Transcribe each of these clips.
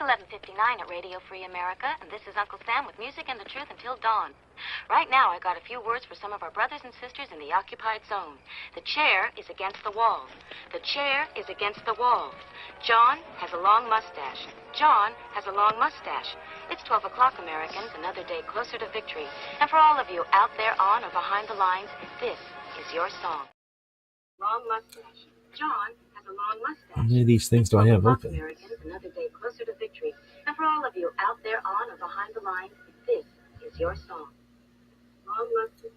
11:59 at Radio Free America, and this is Uncle Sam with music and the truth until dawn. Right now, I got a few words for some of our brothers and sisters in the occupied zone. The chair is against the wall. The chair is against the wall. John has a long mustache. John has a long mustache. It's 12 o'clock, Americans, another day closer to victory. And for all of you out there on or behind the lines, this is your song. Long mustache. John has a long mustache. How many of these things do I have open? Americans, another day closer to victory. And for all of you out there on or behind the lines, this is your song. Long mustache.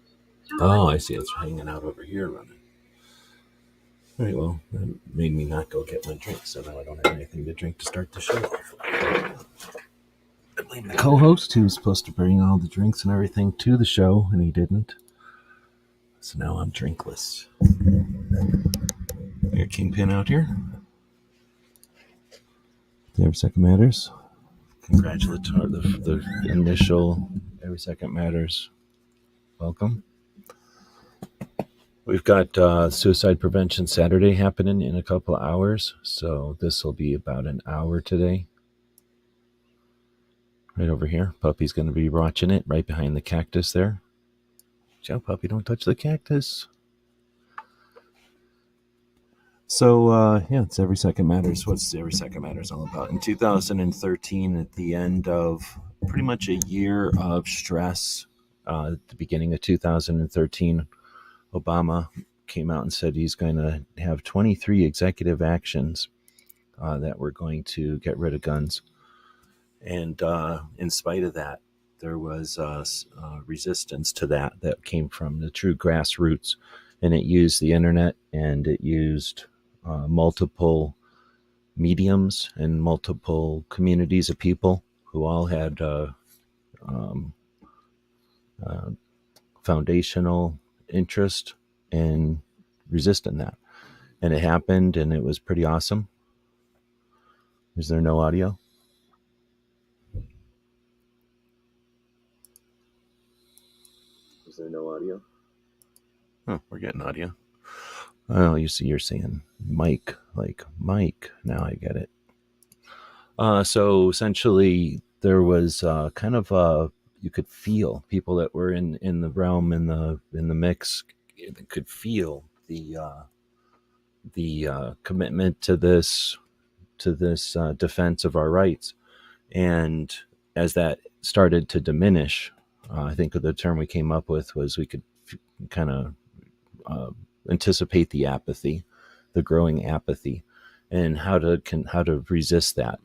Oh, I see. It's hanging out over here running. All right, well, that made me not go get my drink, so now I don't have anything to drink to start the show. I blame the co-host who was supposed to bring all the drinks and everything to the show, and he didn't. So now I'm drinkless. Your Kingpin out here. Every Second Matters. Congratulatory, the initial Every Second Matters. Welcome. We've got Suicide Prevention Saturday happening in a couple of hours, so this will be about an hour today. Right over here. Puppy's going to be watching it right behind the cactus there. Watch out, Puppy, don't touch the cactus. So, it's Every Second Matters. What's Every Second Matters all about? In 2013, at the end of pretty much a year of stress, at the beginning of 2013, Obama came out and said he's going to have 23 executive actions that were going to get rid of guns. And in spite of that, there was resistance to that came from the true grassroots. And it used the internet, and it used multiple mediums and multiple communities of people who all had foundational interest in resisting that. And it happened, and it was pretty awesome. Is there no audio? Is there no audio? Oh, we're getting audio. Oh, you see, you're saying Mike, like Mike. Now I get it. So essentially, there was kind of you could feel people that were in the realm, in the mix, could feel the commitment to this defense of our rights. And as that started to diminish, I think the term we came up with was we could kind of anticipate the apathy, the growing apathy, and how to resist that.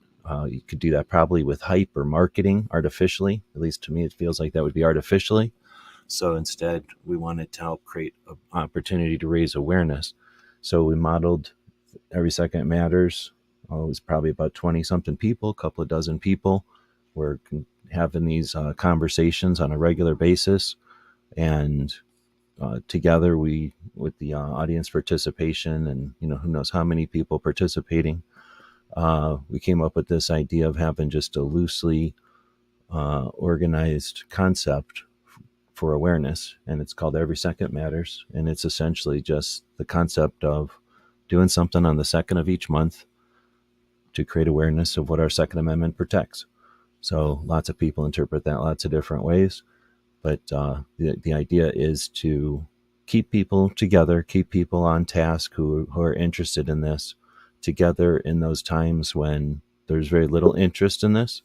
You could do that probably with hype or marketing artificially. At least to me, it feels like that would be artificially. So instead, we wanted to help create an opportunity to raise awareness. So we modeled Every Second Matters. It was probably about 20-something people, a couple of dozen people. We're having these conversations on a regular basis, and together we, with the audience participation and who knows how many people participating, we came up with this idea of having just a loosely organized concept for awareness, and it's called Every Second Matters. And it's essentially just the concept of doing something on the second of each month to create awareness of what our Second Amendment protects. So lots of people interpret that lots of different ways. But the idea is to keep people together, keep people on task who are interested in this together in those times when there's very little interest in this,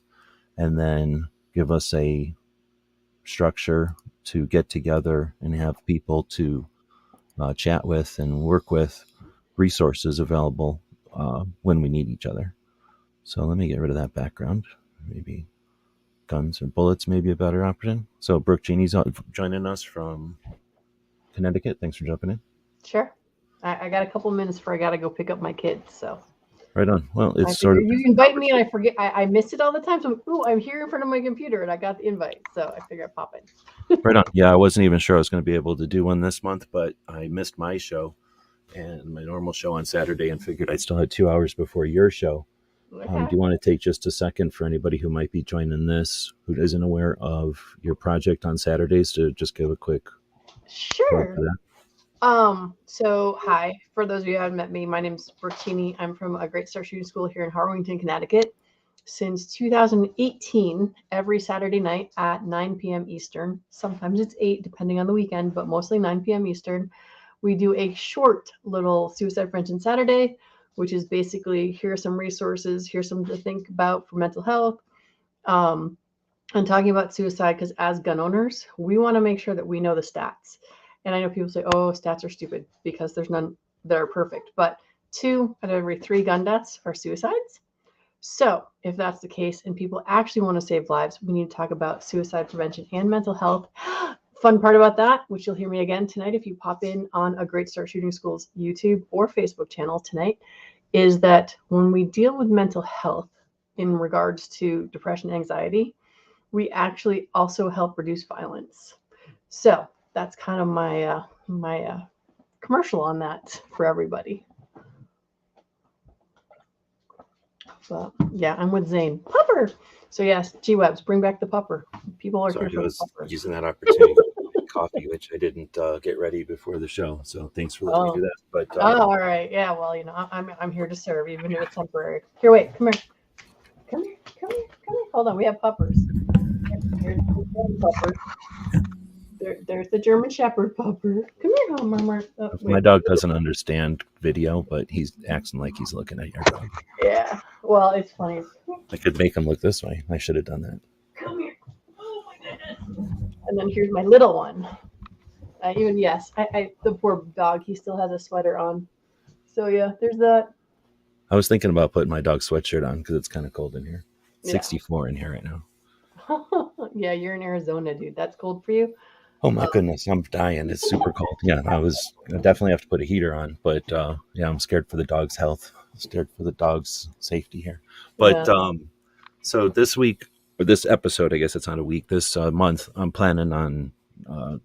and then give us a structure to get together and have people to chat with and work with, resources available when we need each other. So let me get rid of that background. Maybe guns or bullets may be a better option. So Brooke Jeannie's joining us from Connecticut. Thanks for jumping in. Sure. I got a couple minutes before I got to go pick up my kids. So right on. Well, it's sort of, you invite me and I forget. I miss it all the time. So I'm here in front of my computer and I got the invite. So I figured I'd pop in. Right on. Yeah, I wasn't even sure I was going to be able to do one this month, but I missed my show and my normal show on Saturday and figured I still had 2 hours before your show. Okay. Do you want to take just a second for anybody who might be joining this, who isn't aware of your project on Saturdays, to just give a quick Sure. to that? So hi, for those of you who haven't met me, my name is Brooke Cheney. I'm from a Great Star Shooting School here in Harwington, Connecticut. since 2018, every Saturday night at 9 p.m. Eastern. Sometimes it's 8, depending on the weekend, but mostly 9 p.m. Eastern. We do a short little Suicide Prevention Saturday, which is basically here's some resources, here's something to think about for mental health. And talking about suicide, because as gun owners, we want to make sure that we know the stats. And I know people say, oh, stats are stupid because there's none that are perfect. But 2 out of every 3 gun deaths are suicides. So if that's the case and people actually want to save lives, we need to talk about suicide prevention and mental health. Fun part about that, which you'll hear me again tonight if you pop in on a Great Start Shooting School's YouTube or Facebook channel tonight, is that when we deal with mental health in regards to depression, anxiety, we actually also help reduce violence. So that's kind of my commercial on that for everybody. But yeah, I'm with Zane. Pupper. So yes, G-Webs, bring back the pupper. People are Sorry, here I for was the pupper. using that opportunity to get coffee, which I didn't get ready before the show. So thanks for letting me do that. But all right, yeah. Well, you know, I'm here to serve, even if it's temporary. Here, wait, come here. Come here. Hold on, we have puppers. Here's the pupper. There's the German Shepherd pupper. Come here, Mama. Oh, my dog doesn't understand video, but he's acting like he's looking at your dog. Yeah. Well, it's funny. I could make him look this way. I should have done that. Come here. Oh my goodness. And then here's my little one. The poor dog, he still has a sweater on. So yeah, there's that. I was thinking about putting my dog's sweatshirt on because it's kind of cold in here. 64 in here right now. Yeah, you're in Arizona, dude. That's cold for you? Oh my goodness, I'm dying. It's super cold. Yeah, I definitely have to put a heater on, but yeah, I'm scared for the dog's health. I'm scared for the dog's safety here. But so this week, or this episode, I guess it's not a week, this month, I'm planning on,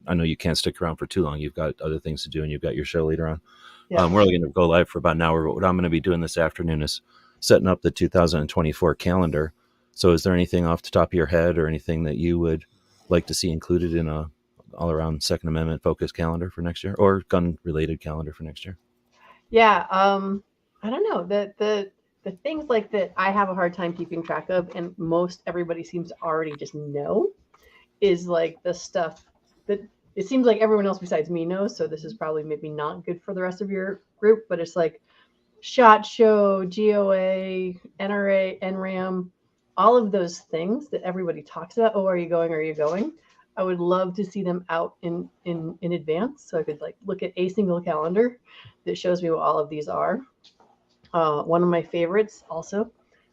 I know you can't stick around for too long. You've got other things to do and you've got your show later on. Yeah. We're only going to go live for about an hour, but what I'm going to be doing this afternoon is setting up the 2024 calendar. So is there anything off the top of your head or anything that you would like to see included in a all-around Second Amendment focused calendar for next year, or gun-related calendar for next year? Yeah, I don't know. The things like that I have a hard time keeping track of, and most everybody seems to already just know, is like the stuff that it seems like everyone else besides me knows. So this is probably maybe not good for the rest of your group, but it's like SHOT Show, GOA, NRA, NRAM, all of those things that everybody talks about. Oh, are you going? Are you going? I would love to see them out in advance, so I could like look at a single calendar that shows me what all of these are. One of my favorites also,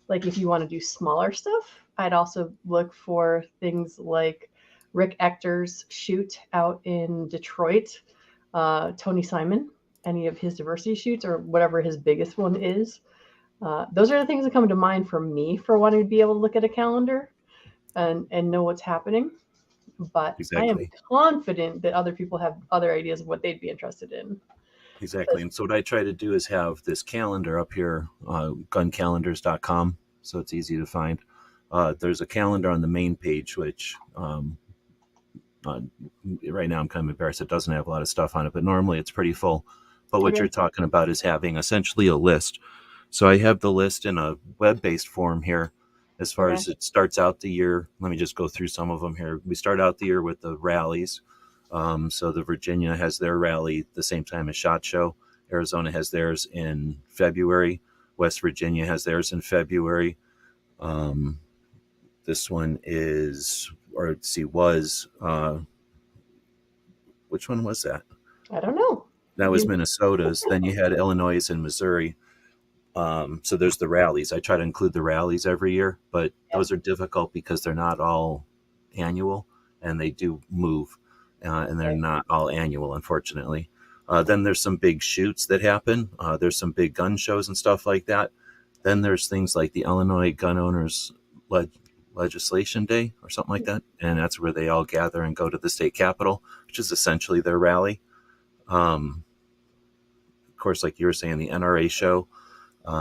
like if you want to do smaller stuff, I'd also look for things like Rick Ector's shoot out in Detroit, Tony Simon, any of his diversity shoots or whatever his biggest one is. Those are the things that come to mind for me for wanting to be able to look at a calendar and know what's happening. But exactly. I am confident that other people have other ideas of what they'd be interested in. Exactly. And so what I try to do is have this calendar up here, guncalendars.com, so it's easy to find. There's a calendar on the main page, which right now I'm kind of embarrassed. It doesn't have a lot of stuff on it, but normally it's pretty full. But what you're talking about is having essentially a list. So I have the list in a web-based form here. As far as it starts out the year, let me just go through some of them here. We start out the year with the rallies. So the Virginia has their rally the same time as SHOT Show. Arizona has theirs in February. West Virginia has theirs in February. This one is, or let's see, was, which one was that? I don't know. That was Minnesota's. Then you had Illinois and Missouri. So there's the rallies. I try to include the rallies every year, but those are difficult because they're not all annual and they do move and they're not all annual, unfortunately. Then there's some big shoots that happen. There's some big gun shows and stuff like that. Then there's things like the Illinois Gun Owners Legislation Day or something like that. And that's where they all gather and go to the state capitol, which is essentially their rally. Of course, like you were saying, the NRA show.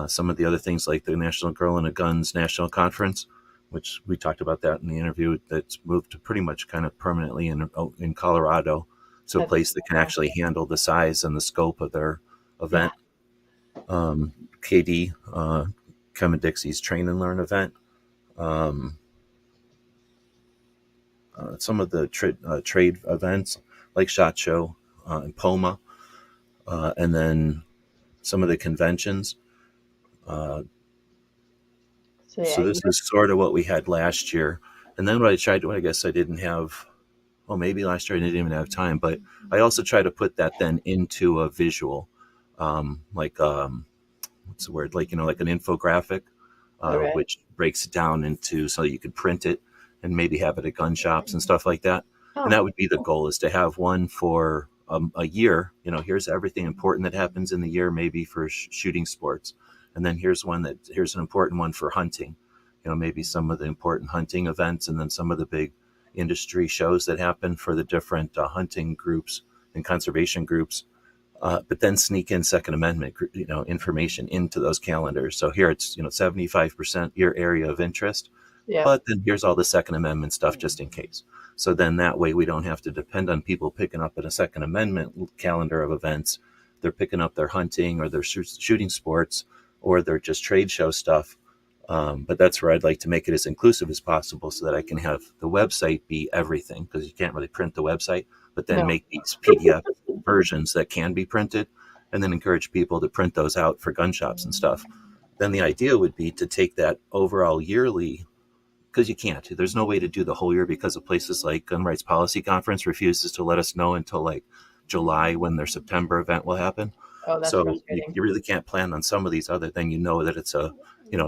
Some of the other things like the National Girl and a Guns National Conference, which we talked about that in the interview, that's moved to pretty much kind of permanently in Colorado. So a place that can actually handle the size and the scope of their event. KD, Kevin Dixie's Train and Learn event. um, some of the trade events like SHOT Show and POMA, and then some of the conventions. So this is sort of what we had last year. And then what I tried to, I guess I didn't have, well, maybe last year I didn't even have time, but I also try to put that then into a visual, what's the word? Like, like an infographic, which breaks it down into so you could print it and maybe have it at gun shops and stuff like that. And that would be the goal, is to have one for a year. Here's everything important that happens in the year, maybe for shooting sports. And then here's an important one for hunting, maybe some of the important hunting events, and then some of the big industry shows that happen for the different hunting groups and conservation groups. But then sneak in Second Amendment, information into those calendars. So here it's, 75% your area of interest, but then here's all the Second Amendment stuff just in case. So then that way we don't have to depend on people picking up a Second Amendment calendar of events. They're picking up their hunting or their shooting sports, or they're just trade show stuff. But that's where I'd like to make it as inclusive as possible, so that I can have the website be everything, because you can't really print the website, but then make these PDF versions that can be printed, and then encourage people to print those out for gun shops and stuff. Then the idea would be to take that overall yearly, because you can't. There's no way to do the whole year, because of places like Gun Rights Policy Conference refuses to let us know until like July when their September event will happen. Oh, that's so you really can't plan on some of these other than that it's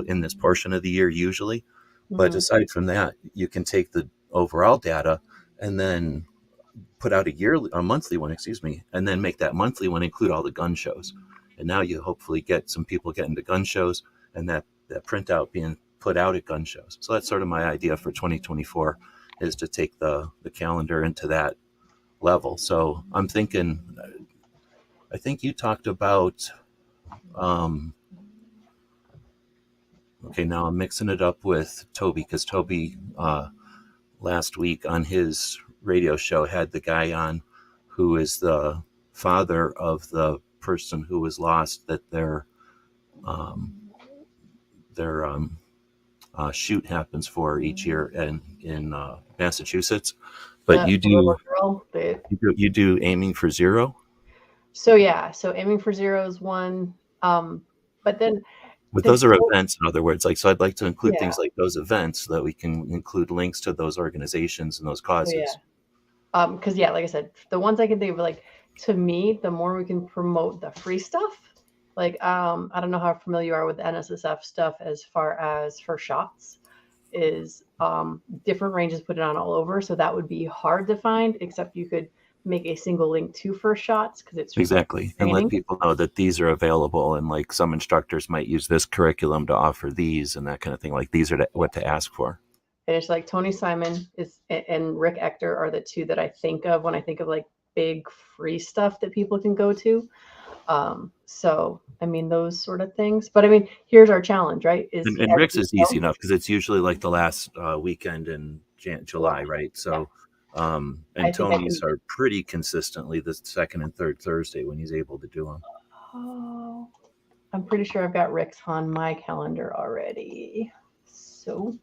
in this portion of the year usually. Mm-hmm. But aside from that, you can take the overall data and then put out a monthly one, and then make that monthly one include all the gun shows. And now you hopefully get some people getting to gun shows, and that printout being put out at gun shows. So that's sort of my idea for 2024, is to take the calendar into that level. So I'm thinking, I think you talked about, okay, now I'm mixing it up with Toby, because Toby last week on his radio show had the guy on who is the father of the person who was lost, that their shoot happens for each year in Massachusetts. But you do Aiming for Zero. So Aiming for Zero is one. But then those are events, in other words. So I'd like to include things like those events, so that we can include links to those organizations and those causes. Because like I said, the ones I can think of, like, to me, the more we can promote the free stuff, like I don't know how familiar you are with NSSF stuff as far as for shots, is different ranges put it on all over. So that would be hard to find, except you could make a single link to First Shots, because it's exactly, and let people know that these are available, and like some instructors might use this curriculum to offer these and that kind of thing. Like these are what to ask for. And it's like Tony Simon and Rick Ector are the two that I think of when I think of like big free stuff that people can go to. So I mean, those sort of things. But I mean, here's our challenge, right? And Rick's is easy enough, because it's usually like the last weekend in July, right? So. And Tony's are pretty consistently the second and third Thursday when he's able to do them. Oh, I'm pretty sure I've got Rick's on my calendar already. So,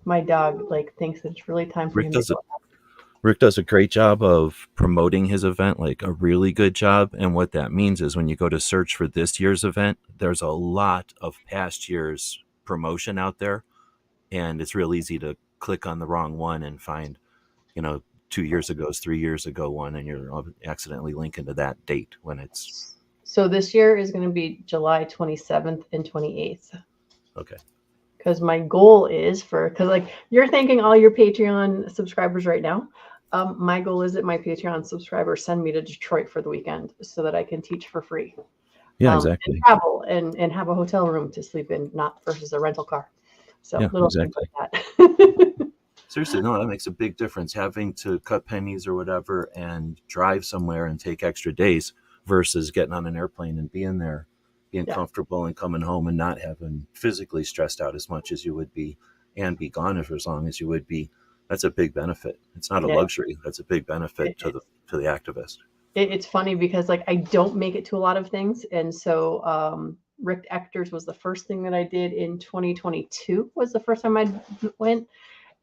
my dog thinks that it's really time for him to go. Rick does a great job of promoting his event, like a really good job. And what that means is when you go to search for this year's event, there's a lot of past year's promotion out there, and it's real easy to click on the wrong one and find 2 years ago, 3 years ago one, and you're accidentally linking to that date when it's. So this year is going to be July 27th and 28th. Okay. Because my goal is because you're thanking all your Patreon subscribers right now. My goal is that my Patreon subscribers send me to Detroit for the weekend so that I can teach for free. Yeah, exactly. And travel and have a hotel room to sleep in, not versus a rental car. So little things like that. Seriously, no, that makes a big difference. Having to cut pennies or whatever and drive somewhere and take extra days versus getting on an airplane and being there, being comfortable and coming home and not having physically stressed out as much as you would be and be gone for as long as you would be. That's a big benefit. It's not a luxury. That's a big benefit to the activist. It's funny because I don't make it to a lot of things. And so, Rick Ector's was the first thing that I did in 2022 was the first time I went.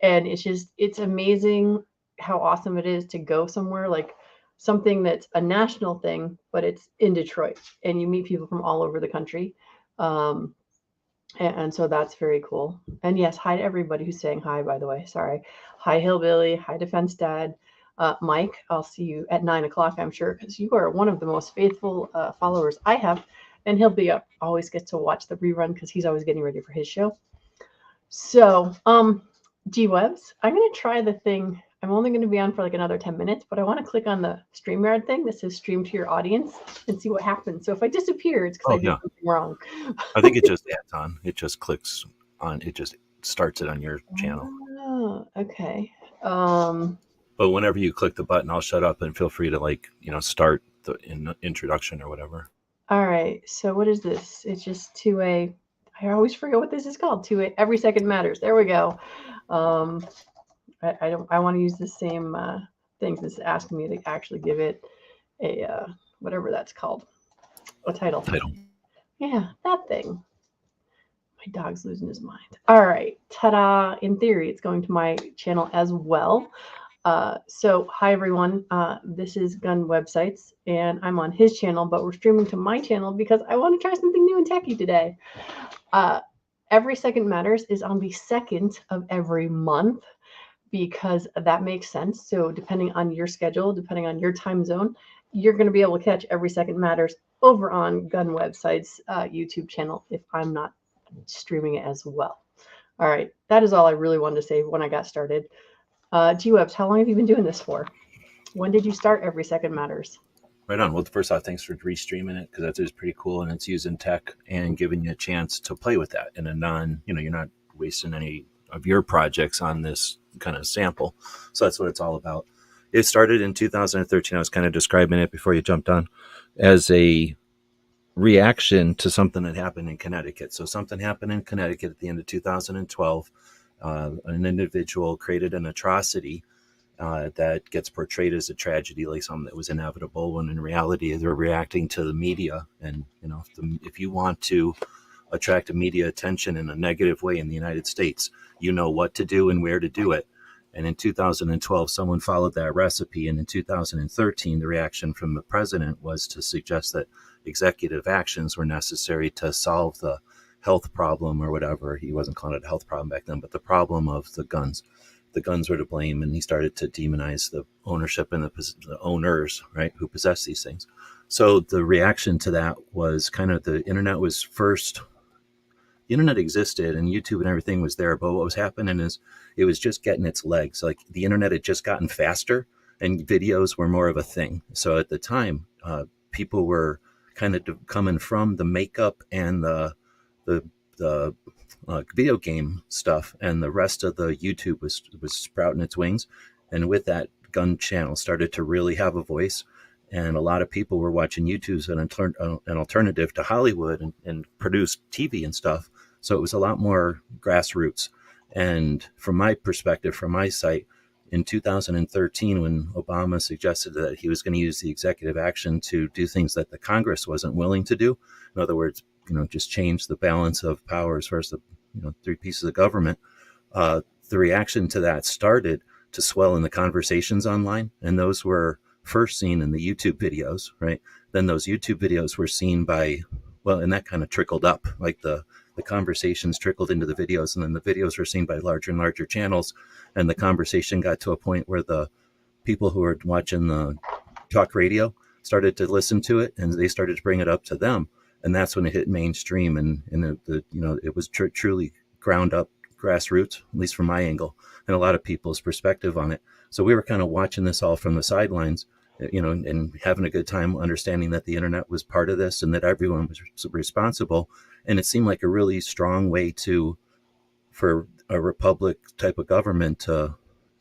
And it's amazing how awesome it is to go somewhere like something that's a national thing, but it's in Detroit and you meet people from all over the country. And so that's very cool. And yes, hi to everybody who's saying hi, by the way. Sorry. Hi, Hillbilly. Hi, Defense Dad. Mike, I'll see you at 9 o'clock, I'm sure, because you are one of the most faithful followers I have. And he'll be up, always gets to watch the rerun because he's always getting ready for his show. So, G-Webs, I'm going to try the thing. I'm only going to be on for like another 10 minutes, but I want to click on the StreamYard thing that says stream to your audience and see what happens. So if I disappear, it's because I did something wrong. I think it just adds on. It just clicks on. It just starts it on your channel. Oh, okay. But whenever you click the button, I'll shut up and feel free to start the introduction or whatever. All right. So what is this? It's just 2A. I always forget what this is called. 2A. Every second matters. There we go. I want to use the same things. This is asking me to actually give it a whatever that's called, a title. Yeah, that thing. My dog's losing his mind. All right, ta-da! In theory, it's going to my channel as well. So hi everyone. This is Gun Websites, and I'm on his channel, but we're streaming to my channel because I want to try something new and techy today. Every Second Matters is on the 2nd of every month, because that makes sense. So depending on your schedule, depending on your time zone, you're going to be able to catch Every Second Matters over on Gun Websites YouTube channel if I'm not streaming it as well. All right, that is all I really wanted to say when I got started. G-Webs, how long have you been doing this for? When did you start Every Second Matters? Right on. Well, first off, thanks for restreaming it, because that is pretty cool, and it's using tech and giving you a chance to play with that in a you're not wasting any of your projects on this kind of sample. So that's what it's all about. It started in 2013. I was kind of describing it before you jumped on as a reaction to something that happened in Connecticut. So something happened in Connecticut at the end of 2012. An individual created an atrocity that gets portrayed as a tragedy, like something that was inevitable, when in reality they're reacting to the media. And if you want to attract media attention in a negative way in the United States, you know what to do and where to do it. And in 2012, someone followed that recipe. And in 2013, the reaction from the president was to suggest that executive actions were necessary to solve the health problem or whatever. He wasn't calling it a health problem back then, but the problem of the guns. The guns were to blame, and he started to demonize the ownership and the owners, right, who possess these things. So the reaction to that was kind of, the internet was first. The internet existed and YouTube and everything was there, but what was happening is it was just getting its legs. Like, the internet had just gotten faster and videos were more of a thing. So at the time, people were kind of coming from the makeup and the video game stuff, and the rest of the YouTube was sprouting its wings. And with that, gun channel started to really have a voice, and a lot of people were watching YouTube as an alternative to Hollywood and produced TV and stuff. So it was a lot more grassroots. And from my perspective, from my site, in 2013, when Obama suggested that he was going to use the executive action to do things that the Congress wasn't willing to do, in other words, just change the balance of power as far as the three pieces of government, the reaction to that started to swell in the conversations online. And those were first seen in the YouTube videos, right? Then those YouTube videos were seen by, and that kind of trickled up, like the conversations trickled into the videos, and then the videos were seen by larger and larger channels. And the conversation got to a point where the people who were watching the talk radio started to listen to it, and they started to bring it up to them. And that's when it hit mainstream, and it was truly ground up grassroots, at least from my angle and a lot of people's perspective on it. So we were kind of watching this all from the sidelines, and having a good time understanding that the internet was part of this and that everyone was responsible. And it seemed like a really strong way for a republic type of government to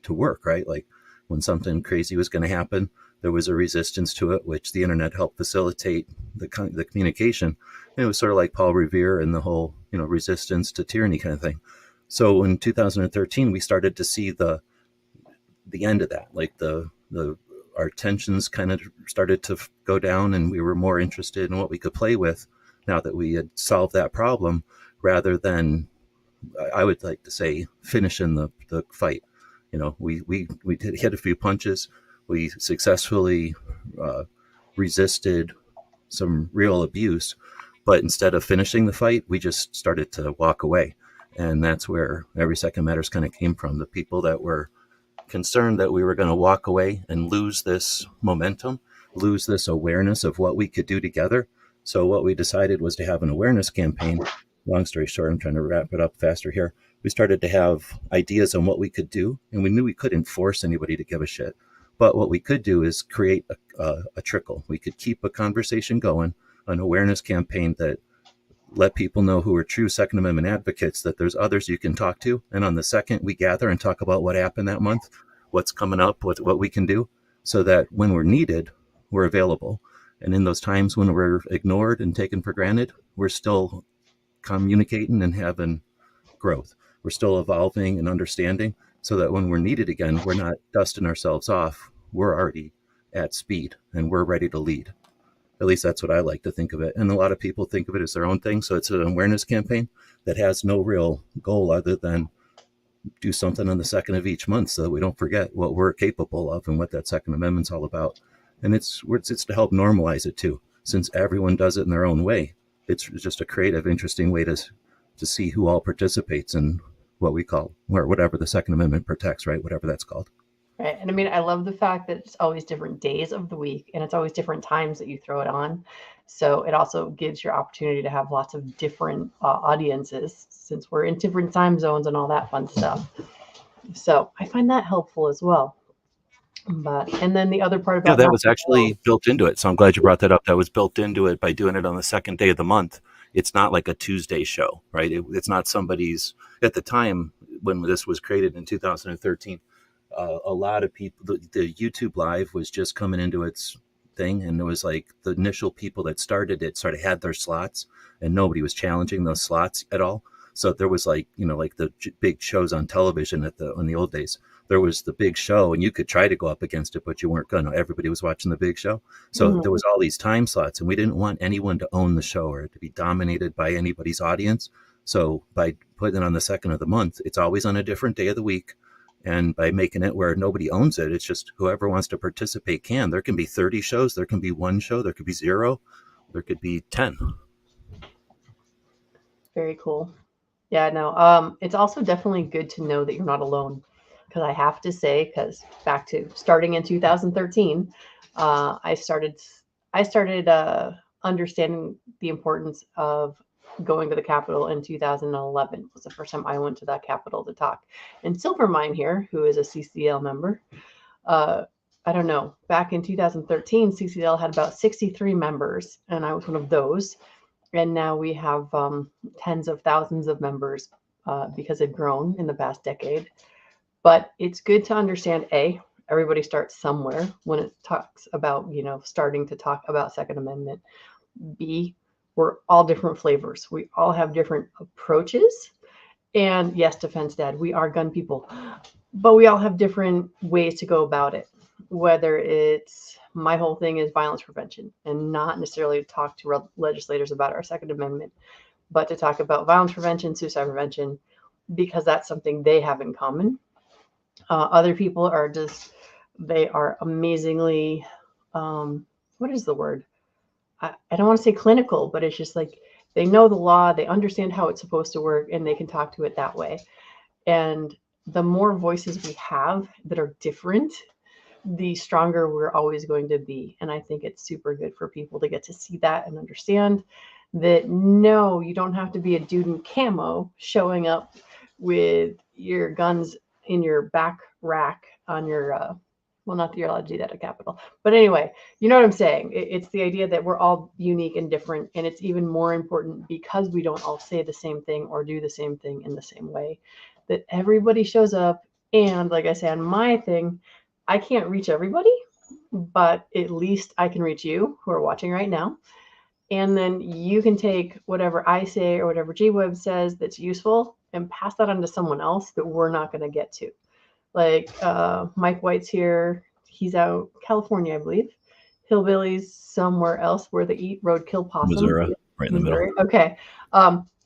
work, right? Like, when something crazy was going to happen, there was a resistance to it, which the internet helped facilitate the communication. And it was sort of like Paul Revere and the whole, resistance to tyranny kind of thing. So in 2013, we started to see the end of that. Like, our tensions kind of started to go down, and we were more interested in what we could play with now that we had solved that problem, rather than, I would like to say, finishing the fight. We hit a few punches. We successfully resisted some real abuse, but instead of finishing the fight, we just started to walk away. And that's where Every Second Matters kind of came from. The people that were concerned that we were going to walk away and lose this momentum, lose this awareness of what we could do together. So what we decided was to have an awareness campaign. Long story short, I'm trying to wrap it up faster here. We started to have ideas on what we could do, and we knew we couldn't force anybody to give a shit. But what we could do is create a trickle. We could keep a conversation going, an awareness campaign that let people know who are true Second Amendment advocates that there's others you can talk to. And on the second, we gather and talk about what happened that month, what's coming up, what we can do, so that when we're needed, we're available. And in those times when we're ignored and taken for granted, we're still communicating and having growth. We're still evolving and understanding, so that when we're needed again, we're not dusting ourselves off. We're already at speed and we're ready to lead. At least that's what I like to think of it. And a lot of people think of it as their own thing. So it's an awareness campaign that has no real goal other than do something on the second of each month so that we don't forget what we're capable of and what that Second Amendment's all about. And it's to help normalize it too. Since everyone does it in their own way, it's just a creative, interesting way to see who all participates in what we call, or whatever the Second Amendment protects, right? Whatever that's called. Right. And I mean, I love the fact that it's always different days of the week and it's always different times that you throw it on. So it also gives your opportunity to have lots of different audiences, since we're in different time zones and all that fun stuff. So I find that helpful as well. And then the other part about that was actually built into it. So I'm glad you brought that up. That was built into it by doing it on the second day of the month. It's not like a Tuesday show, right? It's not somebody's, at the time when this was created in 2013, a lot of people, the YouTube Live was just coming into its thing. And it was like the initial people that started it sort of had their slots and nobody was challenging those slots at all. So there was like the big shows on television in the old days. There was the big show and you could try to go up against it, but you weren't going to. Everybody was watching the big show. So there was all these time slots and we didn't want anyone to own the show or to be dominated by anybody's audience. So by putting it on the second of the month, it's always on a different day of the week. And by making it where nobody owns it, it's just whoever wants to participate can. There can be 30 shows. There can be one show. There could be 0. There could be 10. Very cool. Yeah, no, it's also definitely good to know that you're not alone. Because I have to say, because back to starting in 2013, I started understanding the importance of going to the Capitol in 2011. It was the first time I went to that Capitol to talk. And Silvermine here, who is a CCL member, I don't know, back in 2013, CCL had about 63 members, and I was one of those. And now we have tens of thousands of members because they've grown in the past decade. But it's good to understand, A, everybody starts somewhere when it talks about, starting to talk about Second Amendment. B, we're all different flavors. We all have different approaches. And yes, Defense Dad, we are gun people, but we all have different ways to go about it. Whether it's, my whole thing is violence prevention and not necessarily to talk to legislators about our Second Amendment, but to talk about violence prevention, suicide prevention, because that's something they have in common. Other people are they are amazingly, what is the word? I don't want to say clinical, but it's just like they know the law, they understand how it's supposed to work, and they can talk to it that way. And the more voices we have that are different, the stronger we're always going to be. And I think it's super good for people to get to see that and understand that, no, you don't have to be a dude in camo showing up with your guns in your back rack on your, well, not that you're allowed to do that at Capitol, but anyway, you know what I'm saying? It's the idea that we're all unique and different, and it's even more important because we don't all say the same thing or do the same thing in the same way, that everybody shows up. And like I say on my thing, I can't reach everybody, but at least I can reach you who are watching right now. And then you can take whatever I say or whatever G-Web says that's useful and pass that on to someone else that we're not going to get to. Like Mike White's here. He's out California, I believe. Hillbillies somewhere else where they eat roadkill possum. Missouri. Right in the middle. Missouri? Okay.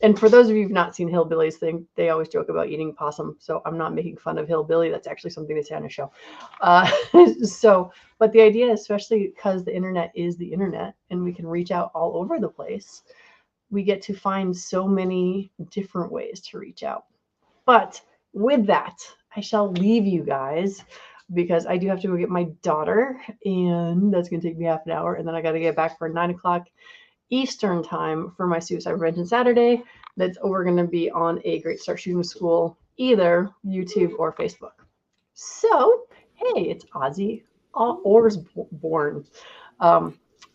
And for those of you who've not seen Hillbillies, they always joke about eating possum. So I'm not making fun of Hillbilly. That's actually something they say on a show. But the idea, especially because the internet is the internet and we can reach out all over the place, we get to find so many different ways to reach out. But with that, I shall leave you guys because I do have to go get my daughter, and that's going to take me half an hour. And then I got to get back for 9 o'clock Eastern time for my Suicide Prevention Saturday. We're going to be on a Great Start Shooting School, either YouTube or Facebook. So, hey, it's Ozzy Orsborn.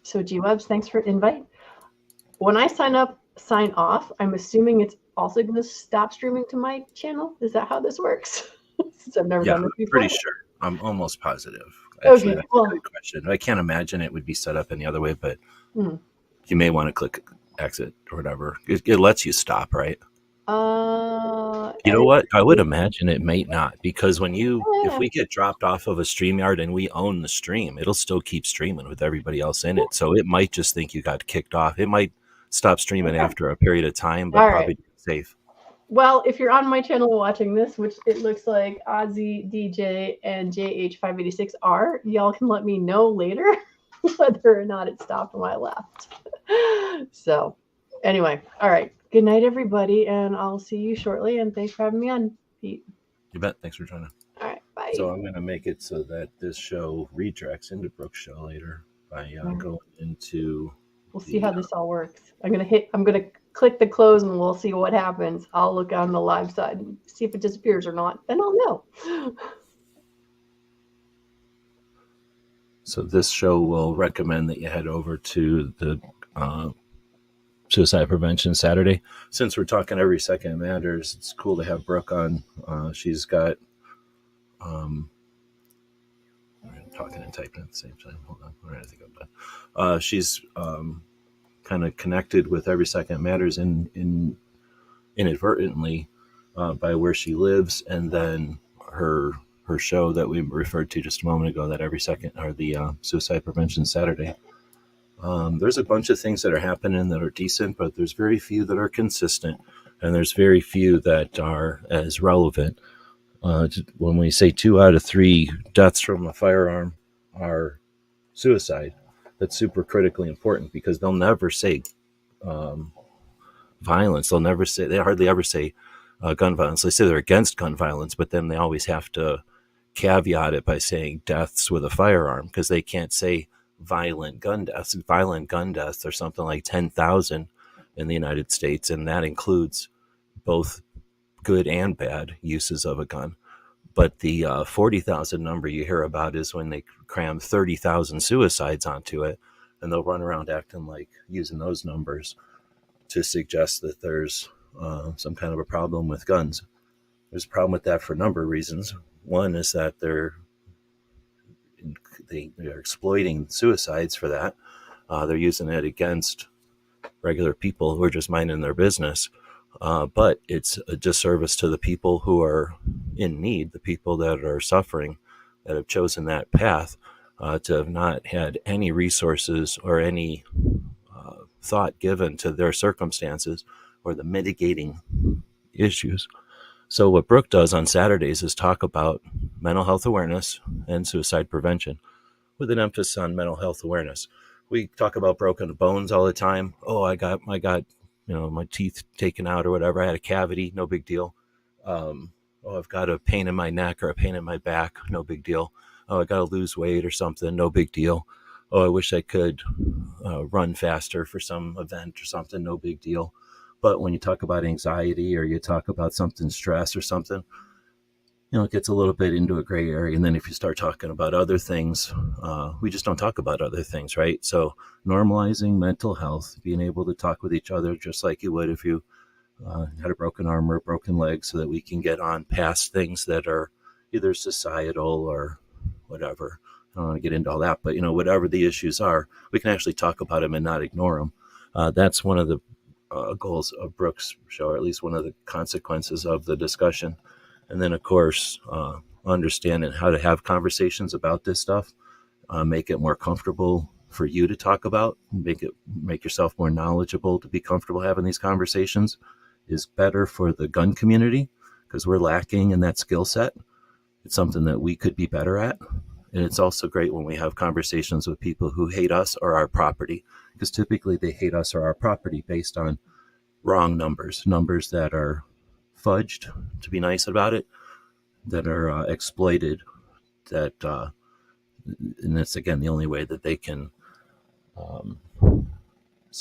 So, G-Webs, thanks for the invite. When I sign off, I'm assuming it's also going to stop streaming to my channel. Is that how this works? Since I've never done this before. Pretty sure. I'm almost positive. Actually, Okay, that's a good question. I can't imagine it would be set up any other way, but you may want to click exit or whatever. It lets you stop, right? You know what? I would imagine it might not, because if we get dropped off of a StreamYard and we own the stream, it'll still keep streaming with everybody else in it. So it might just think you got kicked off. It might stop streaming after a period of time, but probably safe. Well, if you're on my channel watching this, which it looks like Ozzy, DJ, and JH586 are, y'all can let me know later whether or not it stopped when I left. So anyway, all right. Good night, everybody, and I'll see you shortly. And thanks for having me on, Pete. You bet. Thanks for joining. All right, bye. So I'm going to make it so that this show redirects into Brooke's show later by going into... We'll see how this all works. I'm gonna click the close and we'll see what happens. I'll look on the live side and see if it disappears or not. Then I'll know. So this show will recommend that you head over to the Suicide Prevention Saturday. Since we're talking Every Second Matters, it's cool to have Brooke on. She's got I'm talking and typing at the same time. Hold on. All right, I think I'm done. She's kind of connected with Every Second Matters inadvertently by where she lives, and then her show that we referred to just a moment ago, that Every Second, or the Suicide Prevention Saturday. There's a bunch of things that are happening that are decent, but there's very few that are consistent, and there's very few that are as relevant. When we say 2 out of 3 deaths from a firearm are suicide, that's super critically important, because they'll never say violence. They hardly ever say gun violence. They say they're against gun violence, but then they always have to caveat it by saying deaths with a firearm, because they can't say violent gun deaths. Violent gun deaths are something like 10,000 in the United States, and that includes both good and bad uses of a gun. But the 40,000 number you hear about is when they cram 30,000 suicides onto it, and they'll run around acting like using those numbers to suggest that there's some kind of a problem with guns. There's a problem with that for a number of reasons. One is that they're exploiting suicides for that. They're using it against regular people who are just minding their business. But it's a disservice to the people who are in need, the people that are suffering, that have chosen that path, to have not had any resources or any thought given to their circumstances or the mitigating issues. So what Brooke does on Saturdays is talk about mental health awareness and suicide prevention, with an emphasis on mental health awareness. We talk about broken bones all the time. Oh, I got my teeth taken out or whatever. I had a cavity, no big deal. I've got a pain in my neck or a pain in my back, no big deal. Oh, I got to lose weight or something, no big deal. Oh, I wish I could run faster for some event or something, no big deal. But when you talk about anxiety or you talk about something, stress or something, it gets a little bit into a gray area. And then if you start talking about other things, we just don't talk about other things, right? So normalizing mental health, being able to talk with each other just like you would if you had a broken arm or a broken leg, so that we can get on past things that are either societal or whatever. I don't want to get into all that, but whatever the issues are, we can actually talk about them and not ignore them. That's one of the goals of Brooke's show, or at least one of the consequences of the discussion. And then, of course, understanding how to have conversations about this stuff, make it more comfortable for you to talk about, make yourself more knowledgeable to be comfortable having these conversations, is better for the gun community because we're lacking in that skill set. It's something that we could be better at. And it's also great when we have conversations with people who hate us or our property, because typically they hate us or our property based on wrong numbers that are fudged, to be nice about it, that are exploited, that and that's again the only way that they can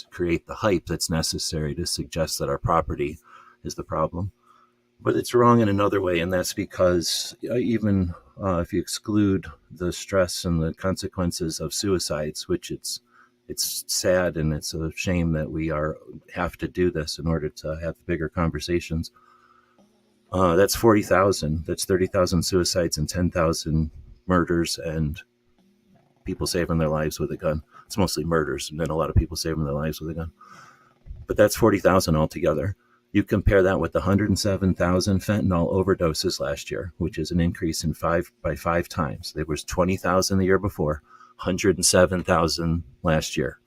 create the hype that's necessary to suggest that our property is the problem. But it's wrong in another way, and that's because even if you exclude the stress and the consequences of suicides, which it's sad and it's a shame that we have to do this in order to have bigger conversations. That's 40,000. That's 30,000 suicides and 10,000 murders and people saving their lives with a gun. It's mostly murders and then a lot of people saving their lives with a gun. But that's 40,000 altogether. You compare that with the 107,000 fentanyl overdoses last year, which is an increase by 5 times. There was 20,000 the year before, 107,000 last year.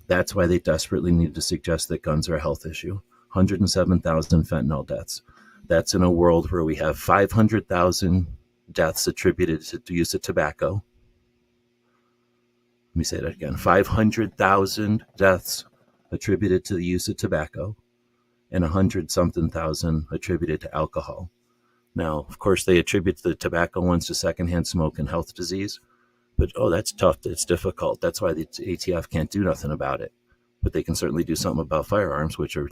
That's why they desperately need to suggest that guns are a health issue. 107,000 fentanyl deaths. That's in a world where we have 500,000 deaths attributed to the use of tobacco. Let me say that again. 500,000 deaths attributed to the use of tobacco and 100-something thousand attributed to alcohol. Now, of course, they attribute the tobacco ones to secondhand smoke and health disease. But, that's tough. It's difficult. That's why the ATF can't do nothing about it. But they can certainly do something about firearms, which are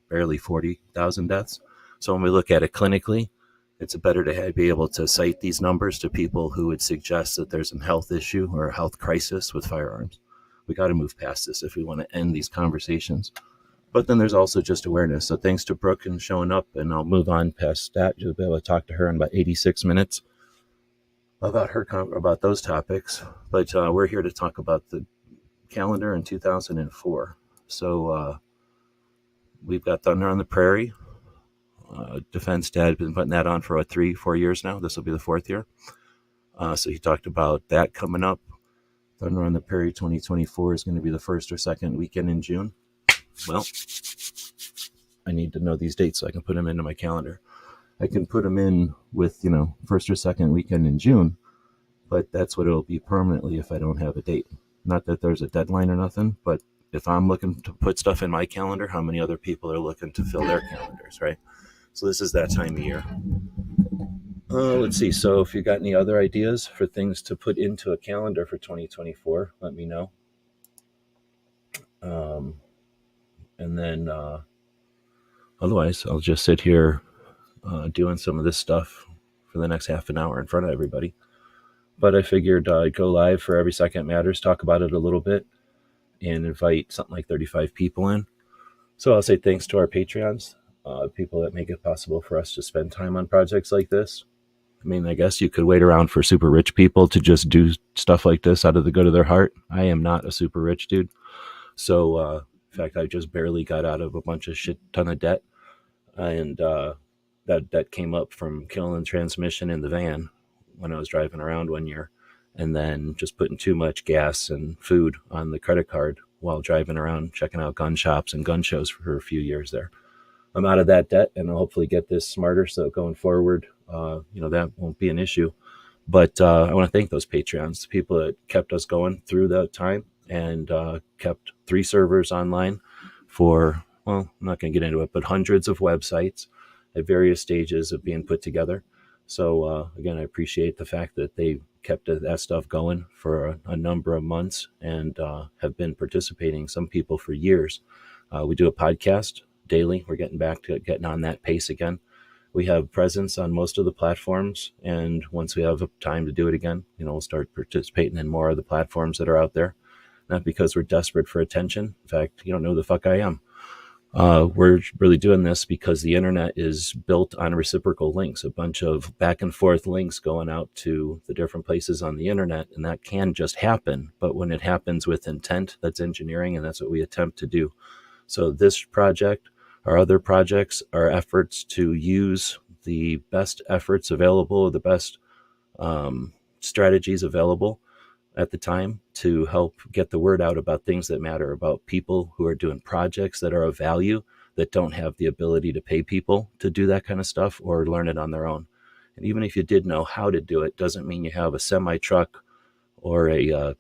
barely 40,000 deaths. So when we look at it clinically, it's better to be able to cite these numbers to people who would suggest that there's a health issue or a health crisis with firearms. We got to move past this if we want to end these conversations. But then there's also just awareness. So thanks to Brooke and showing up, and I'll move on past that. You'll be able to talk to her in about 86 minutes about those topics. But we're here to talk about the calendar in 2004. So we've got Thunder on the Prairie. Defense Dad been putting that on for 3-4 years now. This will be the 4th year. So he talked about that coming up. Thunder on the Prairie 2024 is going to be the 1st or 2nd weekend in June. Well, I need to know these dates so I can put them into my calendar. I can put them in with, 1st or 2nd weekend in June, but that's what it'll be permanently if I don't have a date. Not that there's a deadline or nothing, but if I'm looking to put stuff in my calendar, how many other people are looking to fill their calendars, right? So this is that time of year. Let's see. So if you got any other ideas for things to put into a calendar for 2024, let me know. And then otherwise, I'll just sit here doing some of this stuff for the next half an hour in front of everybody. But I figured I'd go live for Every Second Matters, talk about it a little bit, and invite something like 35 people in. So I'll say thanks to our Patreons, people that make it possible for us to spend time on projects like this. I mean, I guess you could wait around for super rich people to just do stuff like this out of the good of their heart. I am not a super rich dude. So, in fact, I just barely got out of a bunch of shit ton of debt. And that came up from killing the transmission in the van when I was driving around one year. And then just putting too much gas and food on the credit card while driving around, checking out gun shops and gun shows for a few years there. I'm out of that debt, and I'll hopefully get this smarter. So going forward, that won't be an issue. But I want to thank those Patreons, the people that kept us going through that time and kept 3 servers online for, well, I'm not going to get into it, but hundreds of websites at various stages of being put together. So again, I appreciate the fact that they kept that stuff going for a number of months and have been participating, some people for years. We do a podcast daily. We're getting back to getting on that pace again. We have presence on most of the platforms, and once we have time to do it again, we'll start participating in more of the platforms that are out there. Not because we're desperate for attention. In fact, you don't know who the fuck I am. We're really doing this because the internet is built on reciprocal links, a bunch of back and forth links going out to the different places on the internet, and that can just happen. But when it happens with intent, that's engineering, and that's what we attempt to do. So this project, our other projects, are efforts to use the best efforts available, the best strategies available at the time to help get the word out about things that matter, about people who are doing projects that are of value that don't have the ability to pay people to do that kind of stuff or learn it on their own. And even if you did know how to do it, doesn't mean you have a semi truck or a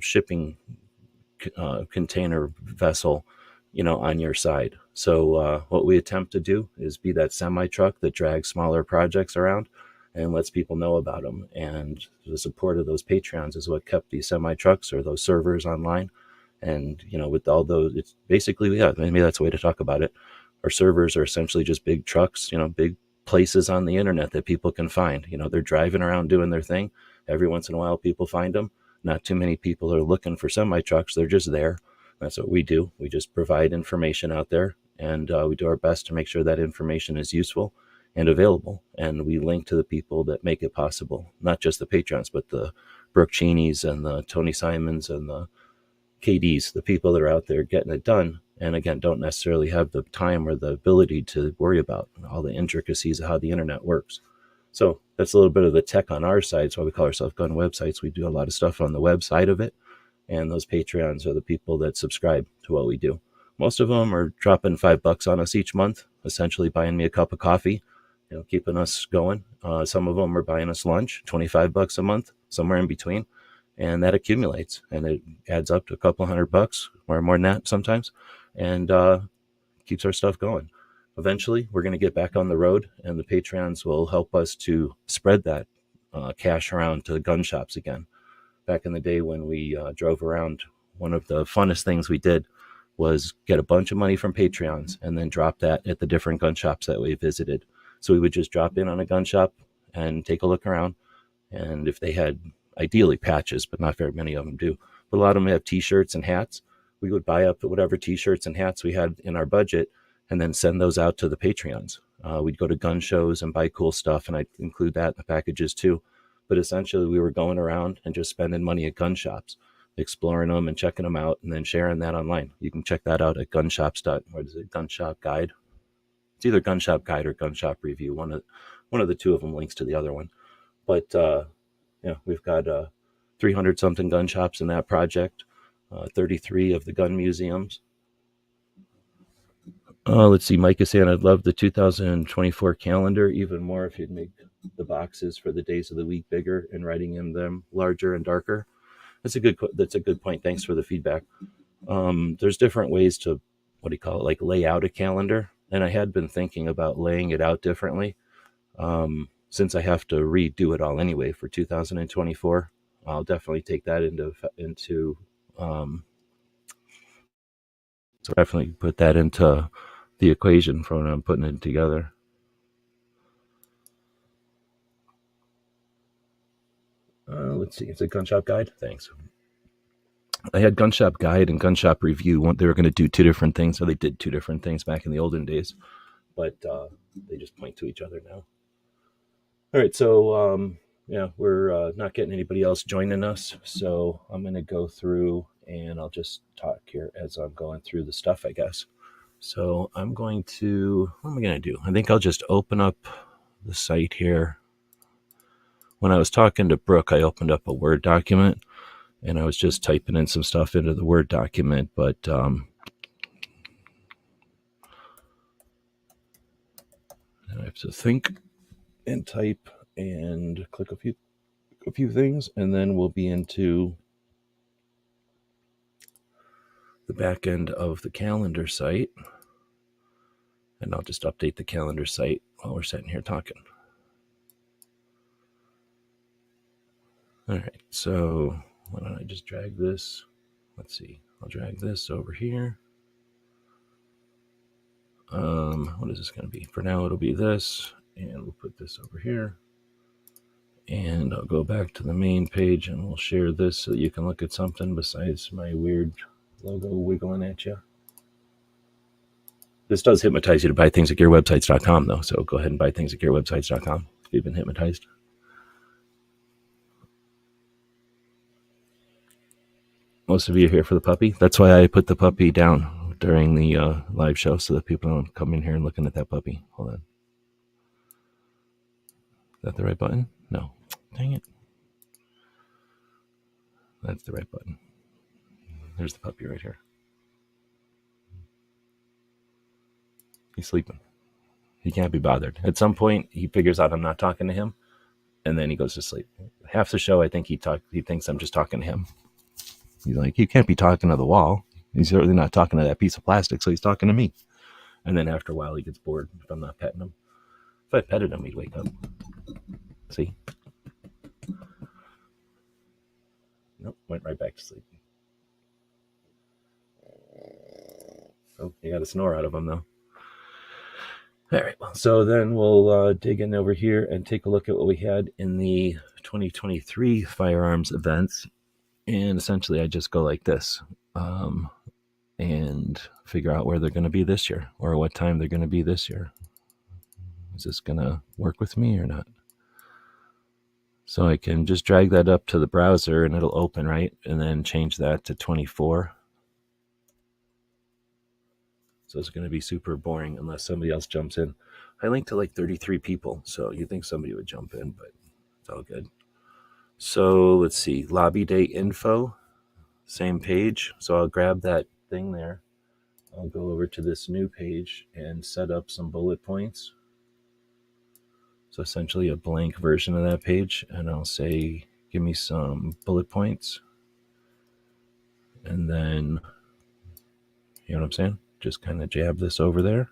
shipping container vessel, on your side. So what we attempt to do is be that semi truck that drags smaller projects around and lets people know about them. And the support of those Patreons is what kept these semi trucks or those servers online. And, with all those, it's basically, yeah, maybe that's a way to talk about it. Our servers are essentially just big trucks, big places on the internet that people can find. They're driving around doing their thing. Every once in a while, people find them. Not too many people are looking for semi trucks. They're just there. That's what we do. We just provide information out there, and we do our best to make sure that information is useful and available. And we link to the people that make it possible, not just the patrons, but the Brooke Cheneys and the Tony Simons and the KDs, the people that are out there getting it done. And again, don't necessarily have the time or the ability to worry about all the intricacies of how the internet works. So that's a little bit of the tech on our side. So we call ourselves Gun Websites. We do a lot of stuff on the web side of it. And those Patreons are the people that subscribe to what we do. Most of them are dropping $5 on us each month, essentially buying me a cup of coffee, keeping us going. Some of them are buying us lunch, $25 a month, somewhere in between. And that accumulates, and it adds up to a couple $100, or more than that sometimes, and keeps our stuff going. Eventually, we're going to get back on the road, and the Patreons will help us to spread that cash around to gun shops again. Back in the day when we drove around, one of the funnest things we did was get a bunch of money from Patreons and then drop that at the different gun shops that we visited. So we would just drop in on a gun shop and take a look around. And if they had, ideally, patches, but not very many of them do, but a lot of them have T-shirts and hats, we would buy up whatever T-shirts and hats we had in our budget and then send those out to the Patreons. We'd go to gun shows and buy cool stuff, and I'd include that in the packages too. But essentially, we were going around and just spending money at gun shops, exploring them and checking them out, and then sharing that online. You can check that out at Gun Shop Guide. It's either Gun Shop Guide or Gun Shop Review. One of the two of them links to the other one. But we've got 300 something gun shops in that project, 33 of the gun museums. Let's see, Mike is saying, I'd love the 2024 calendar even more if you'd make the boxes for the days of the week bigger and writing in them larger and darker. That's a good point. Thanks for the feedback. There's different ways to, like lay out a calendar. And I had been thinking about laying it out differently. Since I have to redo it all anyway for 2024, I'll definitely take that so definitely put that into the equation for when I'm putting it together. Let's see. It's a Gun Shop Guide. Thanks. I had Gun Shop Guide and Gun Shop Review. They were going to do two different things, or they did two different things back in the olden days, but they just point to each other now. All right, so we're not getting anybody else joining us, so I'm going to go through and I'll just talk here as I'm going through the stuff, I guess. So what am I going to do? I think I'll just open up the site here. When I was talking to Brooke, I opened up a Word document, and I was just typing in some stuff into the Word document, but I have to think and type and click a few things, and then we'll be into the back end of the calendar site, and I'll just update the calendar site while we're sitting here talking. All right, so why don't I just drag this? Let's see, I'll drag this over here. What is this going to be? For now, it'll be this, and we'll put this over here. And I'll go back to the main page, and we'll share this so that you can look at something besides my weird logo wiggling at you. This does hypnotize you to buy things at gearwebsites.com, though, so go ahead and buy things at gearwebsites.com if you've been hypnotized. Most of you are here for the puppy. That's why I put the puppy down during the live show, so that people don't come in here and looking at that puppy. Hold on. Is that the right button? No. Dang it. That's the right button. There's the puppy right here. He's sleeping. He can't be bothered. At some point, he figures out I'm not talking to him, and then he goes to sleep. Half the show, I think he thinks I'm just talking to him. He's like, you can't be talking to the wall. He's certainly not talking to that piece of plastic, so he's talking to me. And then after a while, he gets bored if I'm not petting him. If I petted him, he'd wake up. See? Nope, went right back to sleep. Oh, you got a snore out of him, though. All right, well, so then we'll dig in over here and take a look at what we had in the 2023 firearms events. And essentially, I just go like this and figure out where they're going to be this year or what time they're going to be this year. Is this going to work with me or not? So I can just drag that up to the browser and it'll open, right? And then change that to 24. So it's going to be super boring unless somebody else jumps in. I linked to like 33 people, so you'd think somebody would jump in, but it's all good. So let's see, lobby day info, same page. So I'll grab that thing there. I'll go over to this new page and set up some bullet points. So essentially a blank version of that page, and I'll say, give me some bullet points. And then, you know what I'm saying? Just kind of jab this over there.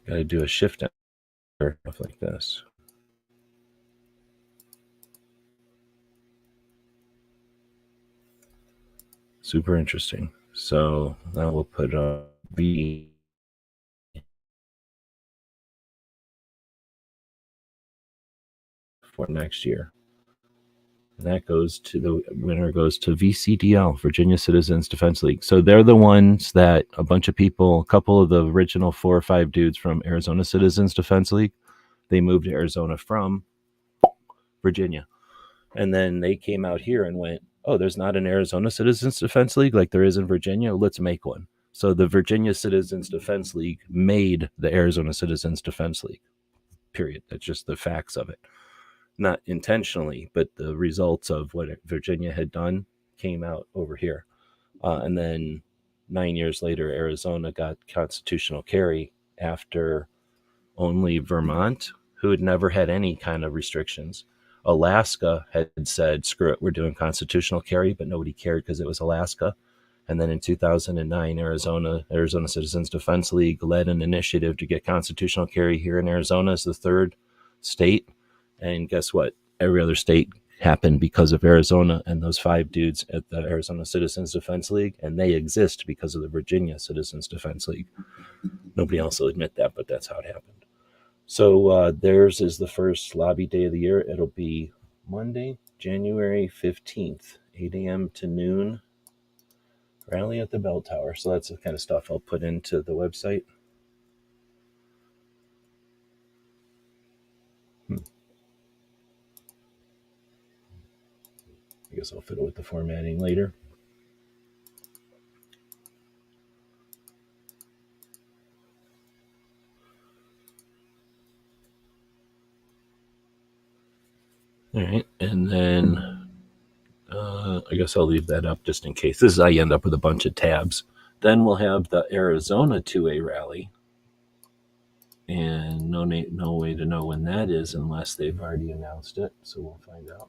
Got to do a shift enter, stuff like this. Super interesting. So now we'll put V for next year. And that goes to the winner goes to VCDL, Virginia Citizens Defense League. So they're the ones that a bunch of people, a couple of the original 4 or 5 dudes from Arizona Citizens Defense League, they moved to Arizona from Virginia. And then they came out here and went, oh, there's not an Arizona Citizens Defense League like there is in Virginia. Let's make one. So the Virginia Citizens Defense League made the Arizona Citizens Defense League, period. That's just the facts of it. Not intentionally, but the results of what Virginia had done came out over here. And then 9 years later, Arizona got constitutional carry after only Vermont, who had never had any kind of restrictions. Alaska had said, screw it, we're doing constitutional carry, but nobody cared because it was Alaska. And then in 2009, Arizona Citizens Defense League led an initiative to get constitutional carry here in Arizona as the 3rd state. And guess what? Every other state happened because of Arizona and those 5 dudes at the Arizona Citizens Defense League. And they exist because of the Virginia Citizens Defense League. Nobody else will admit that, but that's how it happened. So theirs is the first lobby day of the year. It'll be Monday, January 15th, 8 a.m. to noon. Rally at the bell tower. So that's the kind of stuff I'll put into the website. I guess I'll fiddle with the formatting later. All right, and then I guess I'll leave that up just in case. I end up with a bunch of tabs. Then we'll have the Arizona 2A rally. And no way to know when that is unless they've already announced it. So we'll find out.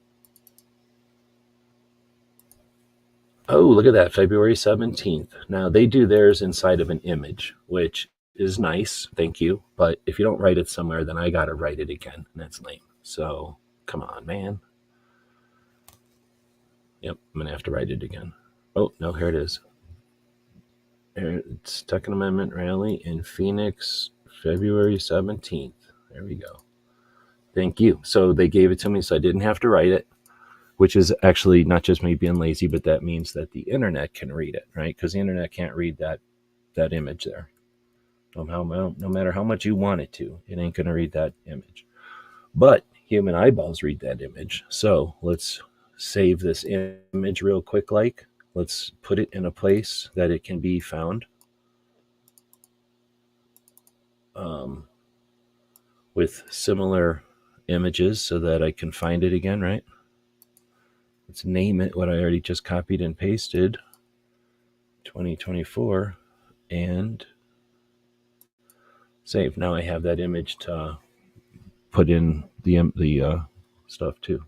Oh, look at that, February 17th. Now, they do theirs inside of an image, which is nice, thank you. But if you don't write it somewhere, then I got to write it again, and that's lame. So, come on, man. Yep, I'm going to have to write it again. Oh, no, here it is. Second Amendment rally in Phoenix, February 17th. There we go. Thank you. So they gave it to me so I didn't have to write it, which is actually not just me being lazy, but that means that the internet can read it, right? Because the internet can't read that image there. No matter how much you want it to, it ain't going to read that image. But human eyeballs read that image. So let's save this image real quick. Let's put it in a place that it can be found. with similar images so that I can find it again, right? Let's name it what I already just copied and pasted, 2024, and save. Now I have that image to put in the stuff too.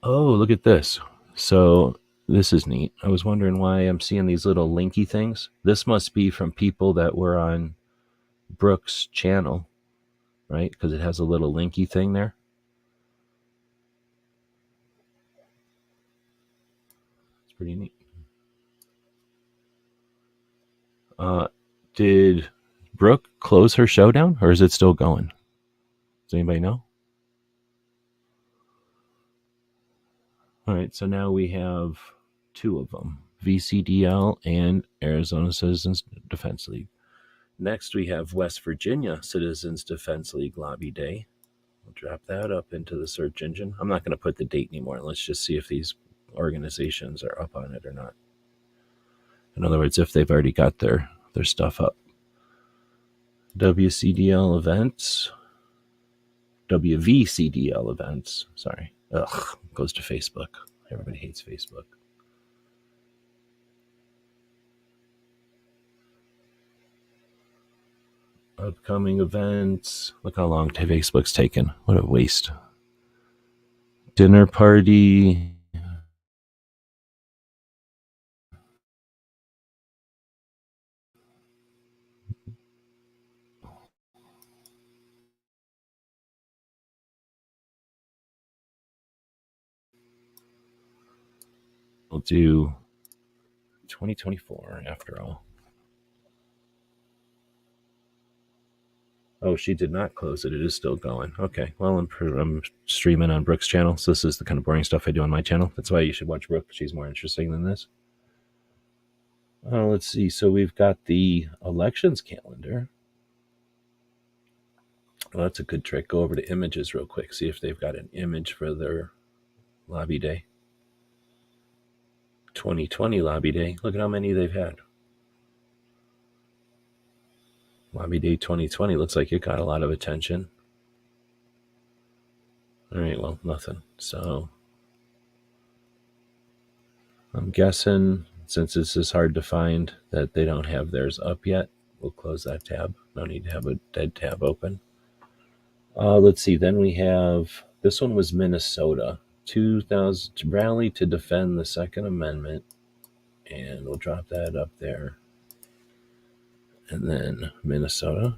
Oh, look at this. So this is neat. I was wondering why I'm seeing these little linky things. This must be from people that were on Brooke's channel, right? Because it has a little linky thing there. It's pretty neat. Did Brooke close her show down, or is it still going? Does anybody know? All right, so now we have two of them, VCDL and Arizona Citizens Defense League. Next, we have West Virginia Citizens Defense League Lobby Day. We'll drop that up into the search engine. I'm not going to put the date anymore. Let's just see if these organizations are up on it or not. In other words, if they've already got their stuff up. WCDL events. WVCDL events. Sorry. Ugh, goes to Facebook. Everybody hates Facebook. Upcoming events. Look how long Facebook's taken. What a waste. Dinner party. We'll do 2024 after all. Oh, she did not close it. It is still going. Okay. Well, I'm streaming on Brooke's channel, so this is the kind of boring stuff I do on my channel. That's why you should watch Brooke. She's more interesting than this. Let's see. So we've got the elections calendar. Well, that's a good trick. Go over to images real quick. See if they've got an image for their lobby day. 2020 lobby day. Look at how many they've had. Lobby Day 2020 looks like it got a lot of attention. All right, well, nothing. So I'm guessing, since this is hard to find, that they don't have theirs up yet. We'll close that tab. No need to have a dead tab open. Let's see. Then we have, this one was Minnesota. 2000 rally to defend the Second Amendment. And we'll drop that up there. And then Minnesota.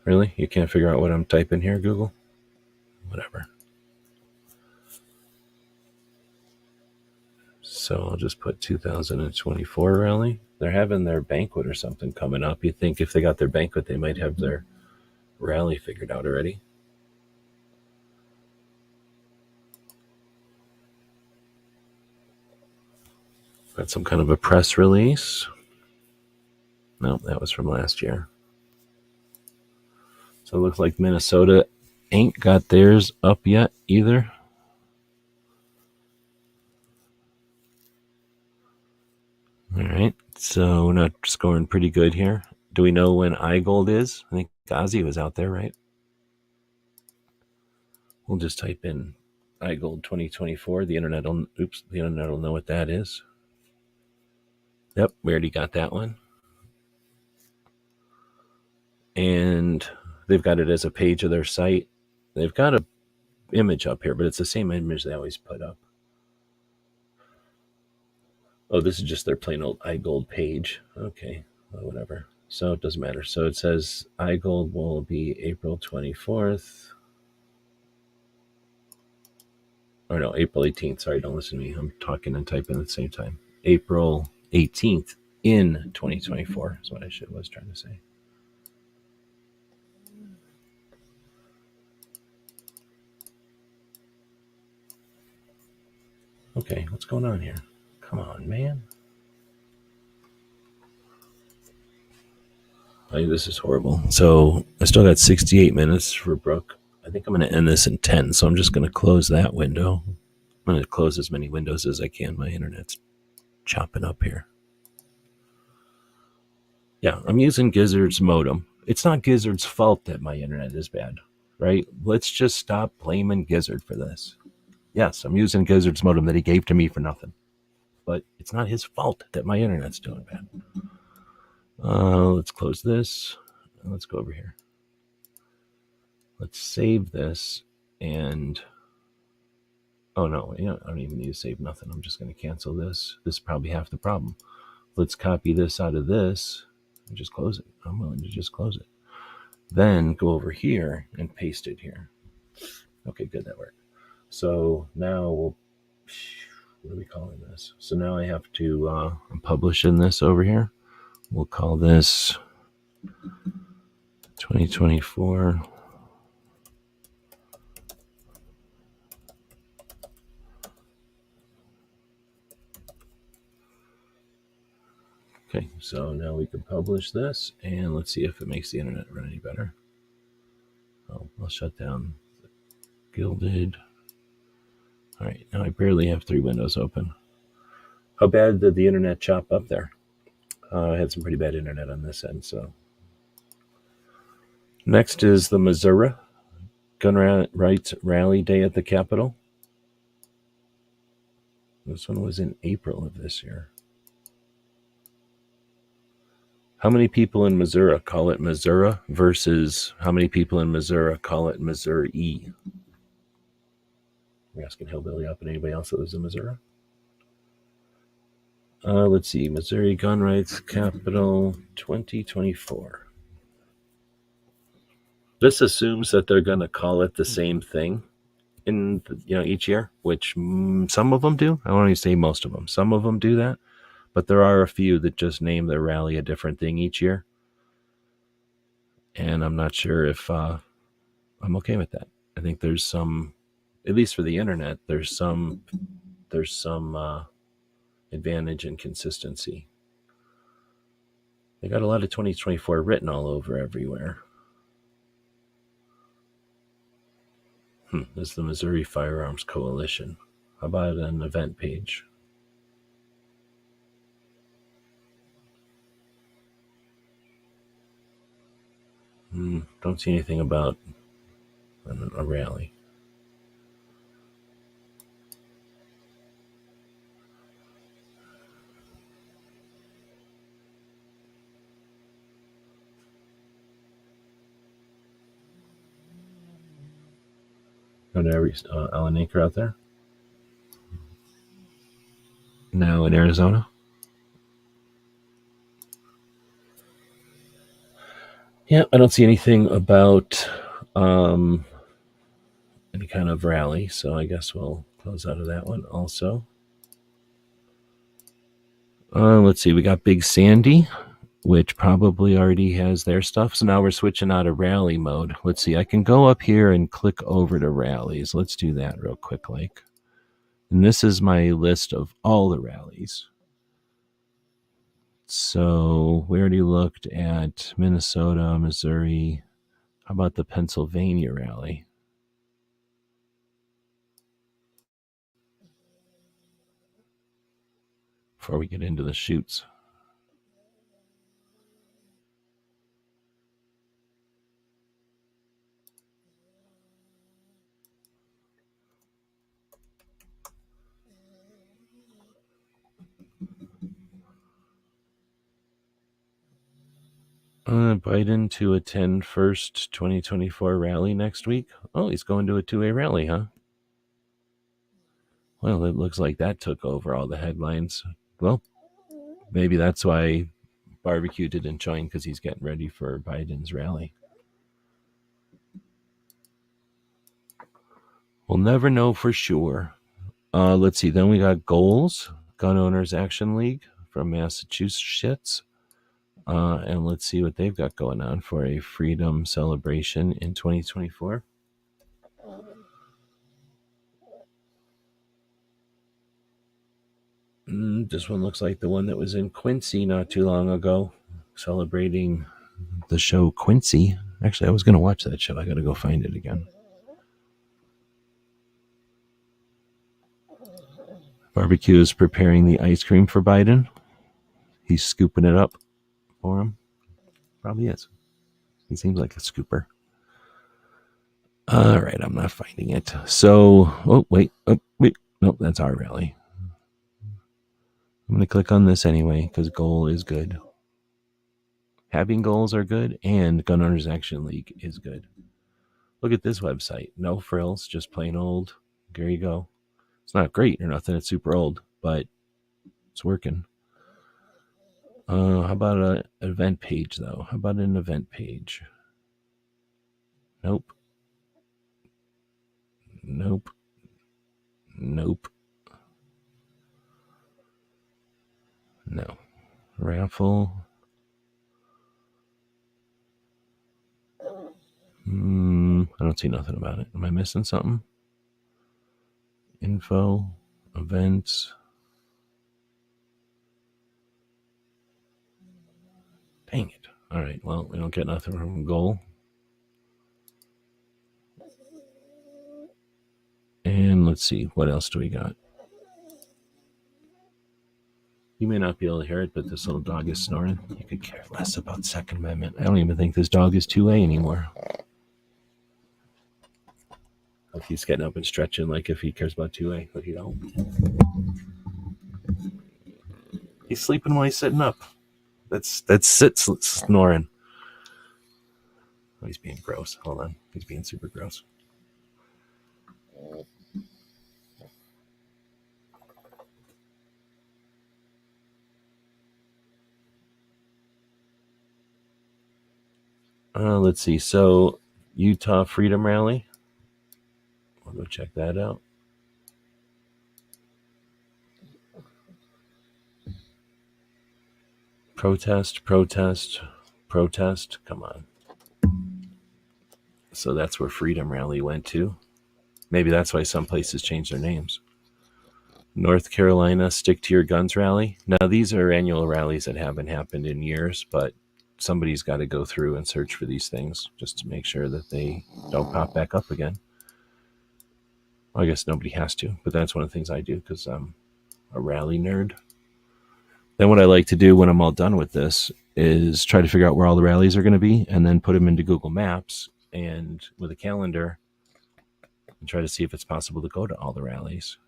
Really? You can't figure out what I'm typing here, Google? Whatever. So I'll just put 2024 rally. They're having their banquet or something coming up. You'd think if they got their banquet, they might have their rally figured out already. Got some kind of a press release. No, that was from last year. So it looks like Minnesota ain't got theirs up yet either. All right, so we're not scoring pretty good here. Do we know when iGold is? I think Ghazi was out there, right? We'll just type in iGold 2024. The internet will know what that is. Yep, we already got that one. And they've got it as a page of their site. They've got an image up here, but it's the same image they always put up. Oh, this is just their plain old iGold page. Okay, well, whatever. So it doesn't matter. So it says iGold will be April 24th. Or no, April 18th. Sorry, don't listen to me. I'm talking and typing at the same time. April 18th in 2024 is what I was trying to say. Okay, what's going on here? Come on, man. This is horrible. So I still got 68 minutes for Brooke. I think I'm going to end this in 10, so I'm just going to close that window. I'm going to close as many windows as I can. My internet's chopping up here. Yeah, I'm using Gizzard's modem. It's not Gizzard's fault that my internet is bad, right? Let's just stop blaming Gizzard for this. Yes, I'm using Gizzard's modem that he gave to me for nothing. But it's not his fault that my internet's doing bad. Let's close this. Let's go over here. Let's save this and... Oh, no, I don't even need to save nothing. I'm just going to cancel this. This is probably half the problem. Let's copy this out of this and just close it. I'm willing to just close it. Then go over here and paste it here. Okay, good, that worked. So now we'll... What are we calling this? So now I have to... I'm publishing this over here. We'll call this 2024... Okay, so now we can publish this, and let's see if it makes the internet run any better. Oh, I'll shut down the Gilded. All right, now I barely have 3 windows open. How bad did the internet chop up there? I had some pretty bad internet on this end, so. Next is the Missouri Gun Rights Rally Day at the Capitol. This one was in April of this year. How many people in Missouri call it Missouri versus how many people in Missouri call it Missouri? We're asking Hillbilly up and anybody else that lives in Missouri. Let's see, Missouri Gun Rights Capitol 2024. This assumes that they're going to call it the same thing in each year, which some of them do. I don't want to say most of them. Some of them do that. But there are a few that just name their rally a different thing each year. And I'm not sure if I'm okay with that. I think there's some, at least for the internet, there's some advantage in consistency. They got a lot of 2024 written all over everywhere. This is the Missouri Firearms Coalition. How about an event page? Don't see anything about a rally. Alan Anchor out there? Now in Arizona? Yeah, I don't see anything about any kind of rally, so I guess we'll close out of that one also. Let's see, we got Big Sandy, which probably already has their stuff. So now we're switching out of rally mode. Let's see, I can go up here and click over to rallies. Let's do that real quick, like. And this is my list of all the rallies. So we already looked at Minnesota, Missouri. How about the Pennsylvania rally? Before we get into the shoots. Biden to attend first 2024 rally next week. Oh, he's going to a 2A rally, huh? Well, it looks like that took over all the headlines. Well, maybe that's why Barbecue didn't join, because he's getting ready for Biden's rally. We'll never know for sure. Let's see. Then we got Goals, Gun Owners Action League from Massachusetts. And let's see what they've got going on for a freedom celebration in 2024. This one looks like the one that was in Quincy not too long ago, celebrating the show Quincy. Actually, I was going to watch that show. I got to go find it again. Barbecue is preparing the ice cream for Biden. He's scooping it up for him. Probably is. He seems like a scooper. All right, I'm not finding it. So, wait. Nope, that's our rally. I'm going to click on this anyway because goal is good. Having goals are good, and Gun Owners Action League is good. Look at this website. No frills, just plain old. There you go. It's not great or nothing. It's super old, but it's working. How about an event page, though? How about an event page? Nope. No. Raffle. I don't see nothing about it. Am I missing something? Info, events. Dang it. All right, well, we don't get nothing from goal. And let's see, what else do we got? You may not be able to hear it, but this little dog is snoring. You could care less about Second Amendment. I don't even think this dog is 2A anymore. Like he's getting up and stretching like if he cares about 2A, but he don't. He's sleeping while he's sitting up. That's snoring. Oh, he's being gross. Hold on. He's being super gross. Let's see. So, Utah Freedom Rally. I'll go check that out. Protest. Come on. So that's where Freedom Rally went to. Maybe that's why some places change their names. North Carolina Stick to Your Guns Rally. Now, these are annual rallies that haven't happened in years, but somebody's got to go through and search for these things just to make sure that they don't pop back up again. Well, I guess nobody has to, but that's one of the things I do because I'm a rally nerd. Then what I like to do when I'm all done with this is try to figure out where all the rallies are going to be and then put them into Google Maps and with a calendar and try to see if it's possible to go to all the rallies.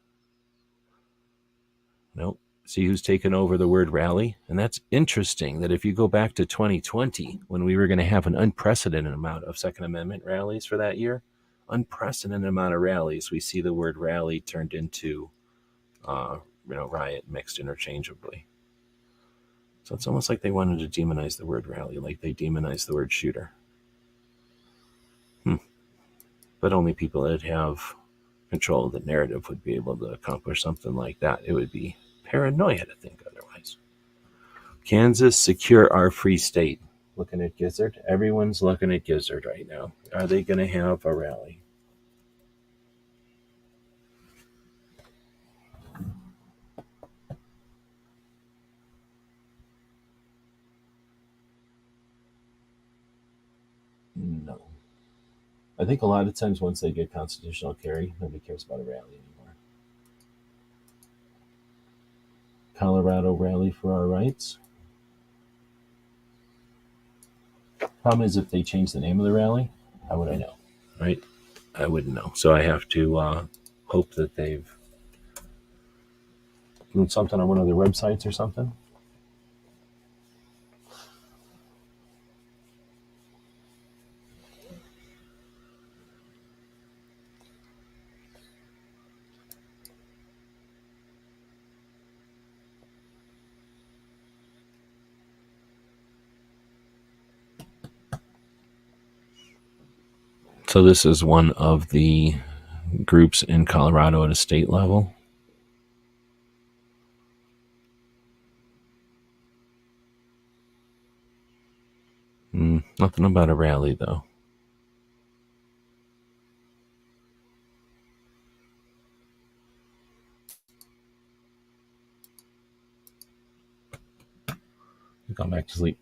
Nope. See who's taken over the word rally? And that's interesting that if you go back to 2020, when we were going to have an unprecedented amount of Second Amendment rallies for that year, unprecedented amount of rallies, we see the word rally turned into riot mixed interchangeably. So it's almost like they wanted to demonize the word rally, like they demonized the word shooter. But only people that have control of the narrative would be able to accomplish something like that. It would be paranoia to think otherwise. Kansas, secure our free state. Looking at Gizzard. Everyone's looking at Gizzard right now. Are they going to have a rally? No. I think a lot of times once they get constitutional carry, nobody cares about a rally anymore. Colorado rally for our rights. Problem is, if they change the name of the rally, how would I know? Right? I wouldn't know. So I have to hope that they've doing something on one of their websites or something. So this is one of the groups in Colorado at a state level. Nothing about a rally, though. He gone back to sleep.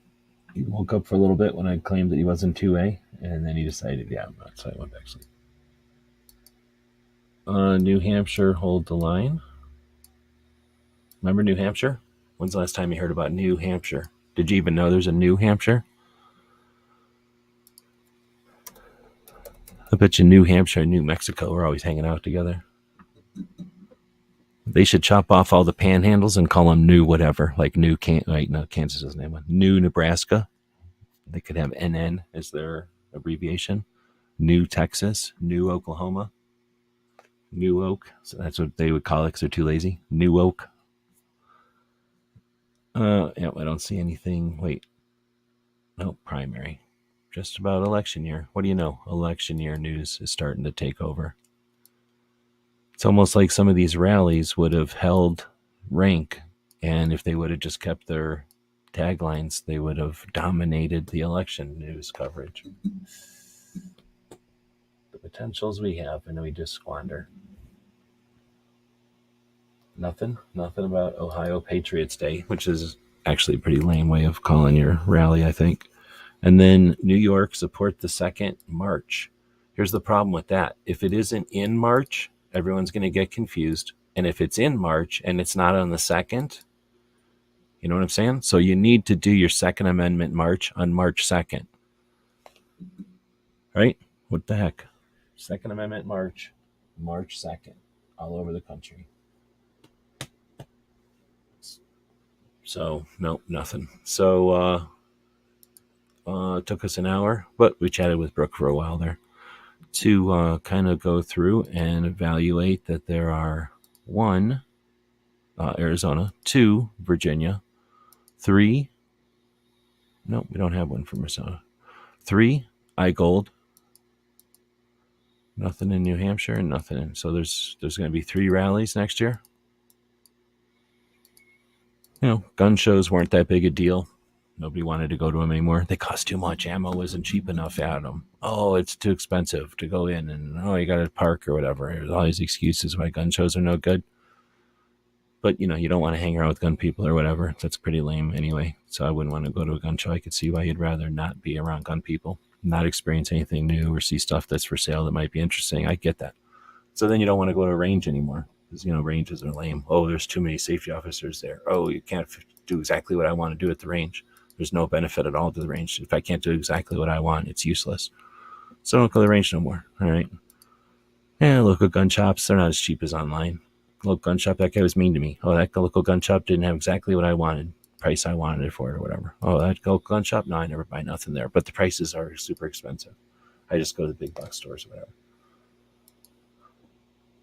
He woke up for a little bit when I claimed that he wasn't 2A, and then he decided, yeah, I'm not, so I went back to sleep. New Hampshire, hold the line. Remember New Hampshire? When's the last time you heard about New Hampshire? Did you even know there's a New Hampshire? I bet you New Hampshire and New Mexico are always hanging out together. They should chop off all the panhandles and call them New whatever, like Kansas doesn't have one. New Nebraska. They could have NN as their abbreviation. New Texas, New Oklahoma, New Oak. So that's what they would call it because they're too lazy. New Oak. Yeah, I don't see anything. Wait. No, primary. Just about election year. What do you know? Election year news is starting to take over. It's almost like some of these rallies would have held rank, and if they would have just kept their taglines, they would have dominated the election news coverage. The potentials we have, and we just squander. Nothing about Ohio Patriots Day, which is actually a pretty lame way of calling your rally, I think. And then New York, support the 2nd March. Here's the problem with that. If it isn't in March, everyone's going to get confused. And if it's in March and it's not on the 2nd, you know what I'm saying? So you need to do your Second Amendment march on March 2nd. Right? What the heck? Second Amendment march, March 2nd, all over the country. So, nope, nothing. So, it took us an hour, but we chatted with Brooke for a while there to kind of go through and evaluate that there are 1, Arizona, 2, Virginia, 3, no, we don't have one from Arizona, 3, iGold, nothing in New Hampshire, and nothing in. So there's going to be 3 rallies next year. You know, gun shows weren't that big a deal. Nobody wanted to go to them anymore. They cost too much. Ammo wasn't cheap enough at them. Oh, it's too expensive to go in, and you got to park or whatever. There's all these excuses why gun shows are no good. But, you don't want to hang around with gun people or whatever. That's pretty lame anyway. So I wouldn't want to go to a gun show. I could see why you'd rather not be around gun people, not experience anything new or see stuff that's for sale that might be interesting. I get that. So then you don't want to go to a range anymore because, ranges are lame. Oh, there's too many safety officers there. Oh, you can't do exactly what I want to do at the range. There's no benefit at all to the range. If I can't do exactly what I want, it's useless. So don't go to the range no more. All right. Yeah, local gun shops, they're not as cheap as online. Local gun shop, that guy was mean to me. Oh, that local gun shop didn't have exactly what I wanted, price I wanted it for it or whatever. Oh, that local gun shop, no, I never buy nothing there. But the prices are super expensive. I just go to the big box stores or whatever.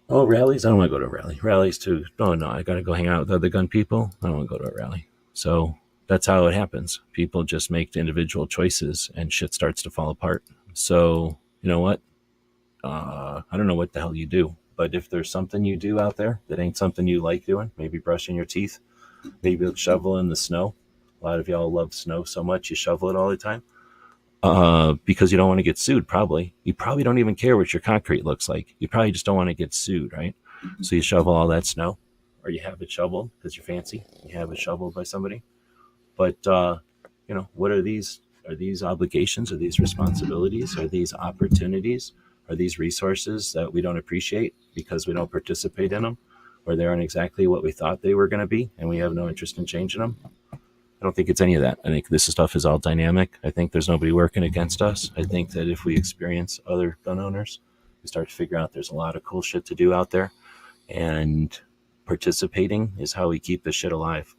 Oh, rallies? I don't want to go to a rally. Rallies too. Oh, no, I got to go hang out with other gun people. I don't want to go to a rally. So that's how it happens. People just make individual choices and shit starts to fall apart. So, you know what? I don't know what the hell you do, but if there's something you do out there that ain't something you like doing, maybe brushing your teeth, maybe shovel in the snow. A lot of y'all love snow so much you shovel it all the time because you don't want to get sued, probably. You probably don't even care what your concrete looks like. You probably just don't want to get sued, right? So you shovel all that snow, or you have it shoveled because you're fancy. You have it shoveled by somebody. But, what are these? Are these obligations? Are these responsibilities? Are these opportunities? Are these resources that we don't appreciate because we don't participate in them, or they aren't exactly what we thought they were going to be, and we have no interest in changing them? I don't think it's any of that. I think this stuff is all dynamic. I think there's nobody working against us. I think that if we experience other gun owners, we start to figure out there's a lot of cool shit to do out there, and participating is how we keep this shit alive.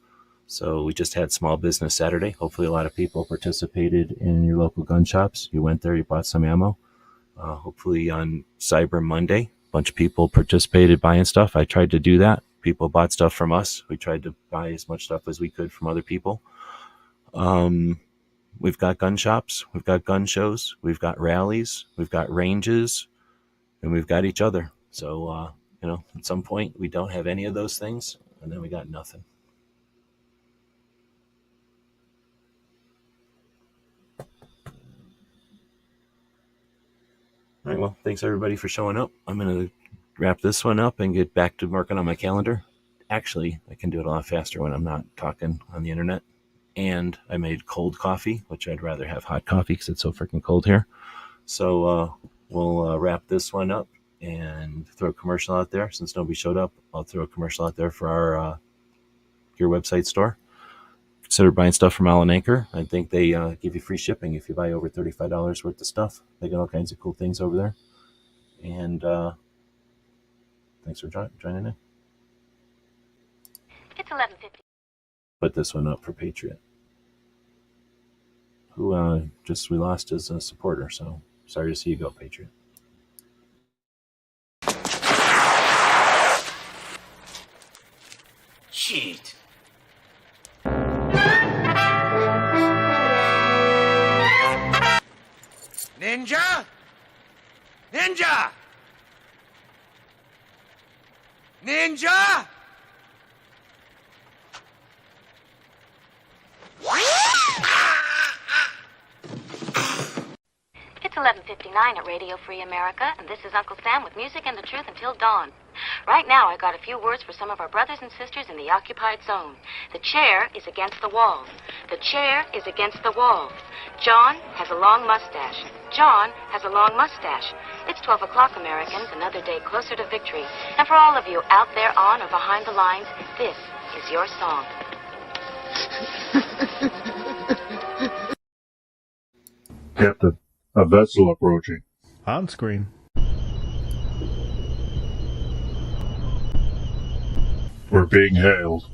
So we just had Small Business Saturday. Hopefully a lot of people participated in your local gun shops. You went there, you bought some ammo. Hopefully on Cyber Monday, a bunch of people participated buying stuff. I tried to do that. People bought stuff from us. We tried to buy as much stuff as we could from other people. We've got gun shops. We've got gun shows. We've got rallies. We've got ranges. And we've got each other. So, at some point we don't have any of those things. And then we got nothing. All right, well, thanks everybody for showing up. I'm going to wrap this one up and get back to working on my calendar. Actually, I can do it a lot faster when I'm not talking on the internet. And I made cold coffee, which I'd rather have hot coffee because it's so freaking cold here. So we'll wrap this one up and throw a commercial out there. Since nobody showed up, I'll throw a commercial out there for our Gear website store. Consider buying stuff from Allen Anchor. I think they give you free shipping if you buy over $35 worth of stuff. They got all kinds of cool things over there. And thanks for joining in. It's 11:50. Put this one up for Patriot, who we lost as a supporter. So sorry to see you go, Patriot. Shit. Ninja? Ninja! Ninja! It's 11:59 at Radio Free America, and this is Uncle Sam with music and the truth until dawn. Right now, I got a few words for some of our brothers and sisters in the occupied zone. The chair is against the wall. The chair is against the wall. John has a long mustache. John has a long mustache. It's 12 o'clock, Americans, another day closer to victory. And for all of you out there on or behind the lines, this is your song. Captain, a vessel approaching. On screen. We're being hailed.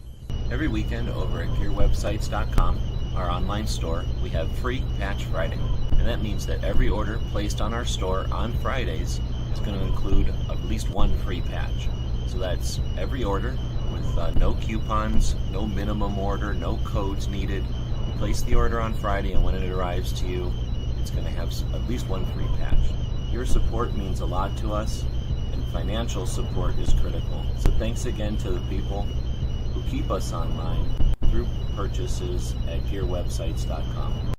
Every weekend over at gearwebsites.com, our online store, we have free Patch Friday. And that means that every order placed on our store on Fridays is going to include at least one free patch. So that's every order with no coupons, no minimum order, no codes needed. You place the order on Friday, and when it arrives to you, it's going to have at least one free patch. Your support means a lot to us, and financial support is critical. So thanks again to the people who keep us online through purchases at gearwebsites.com.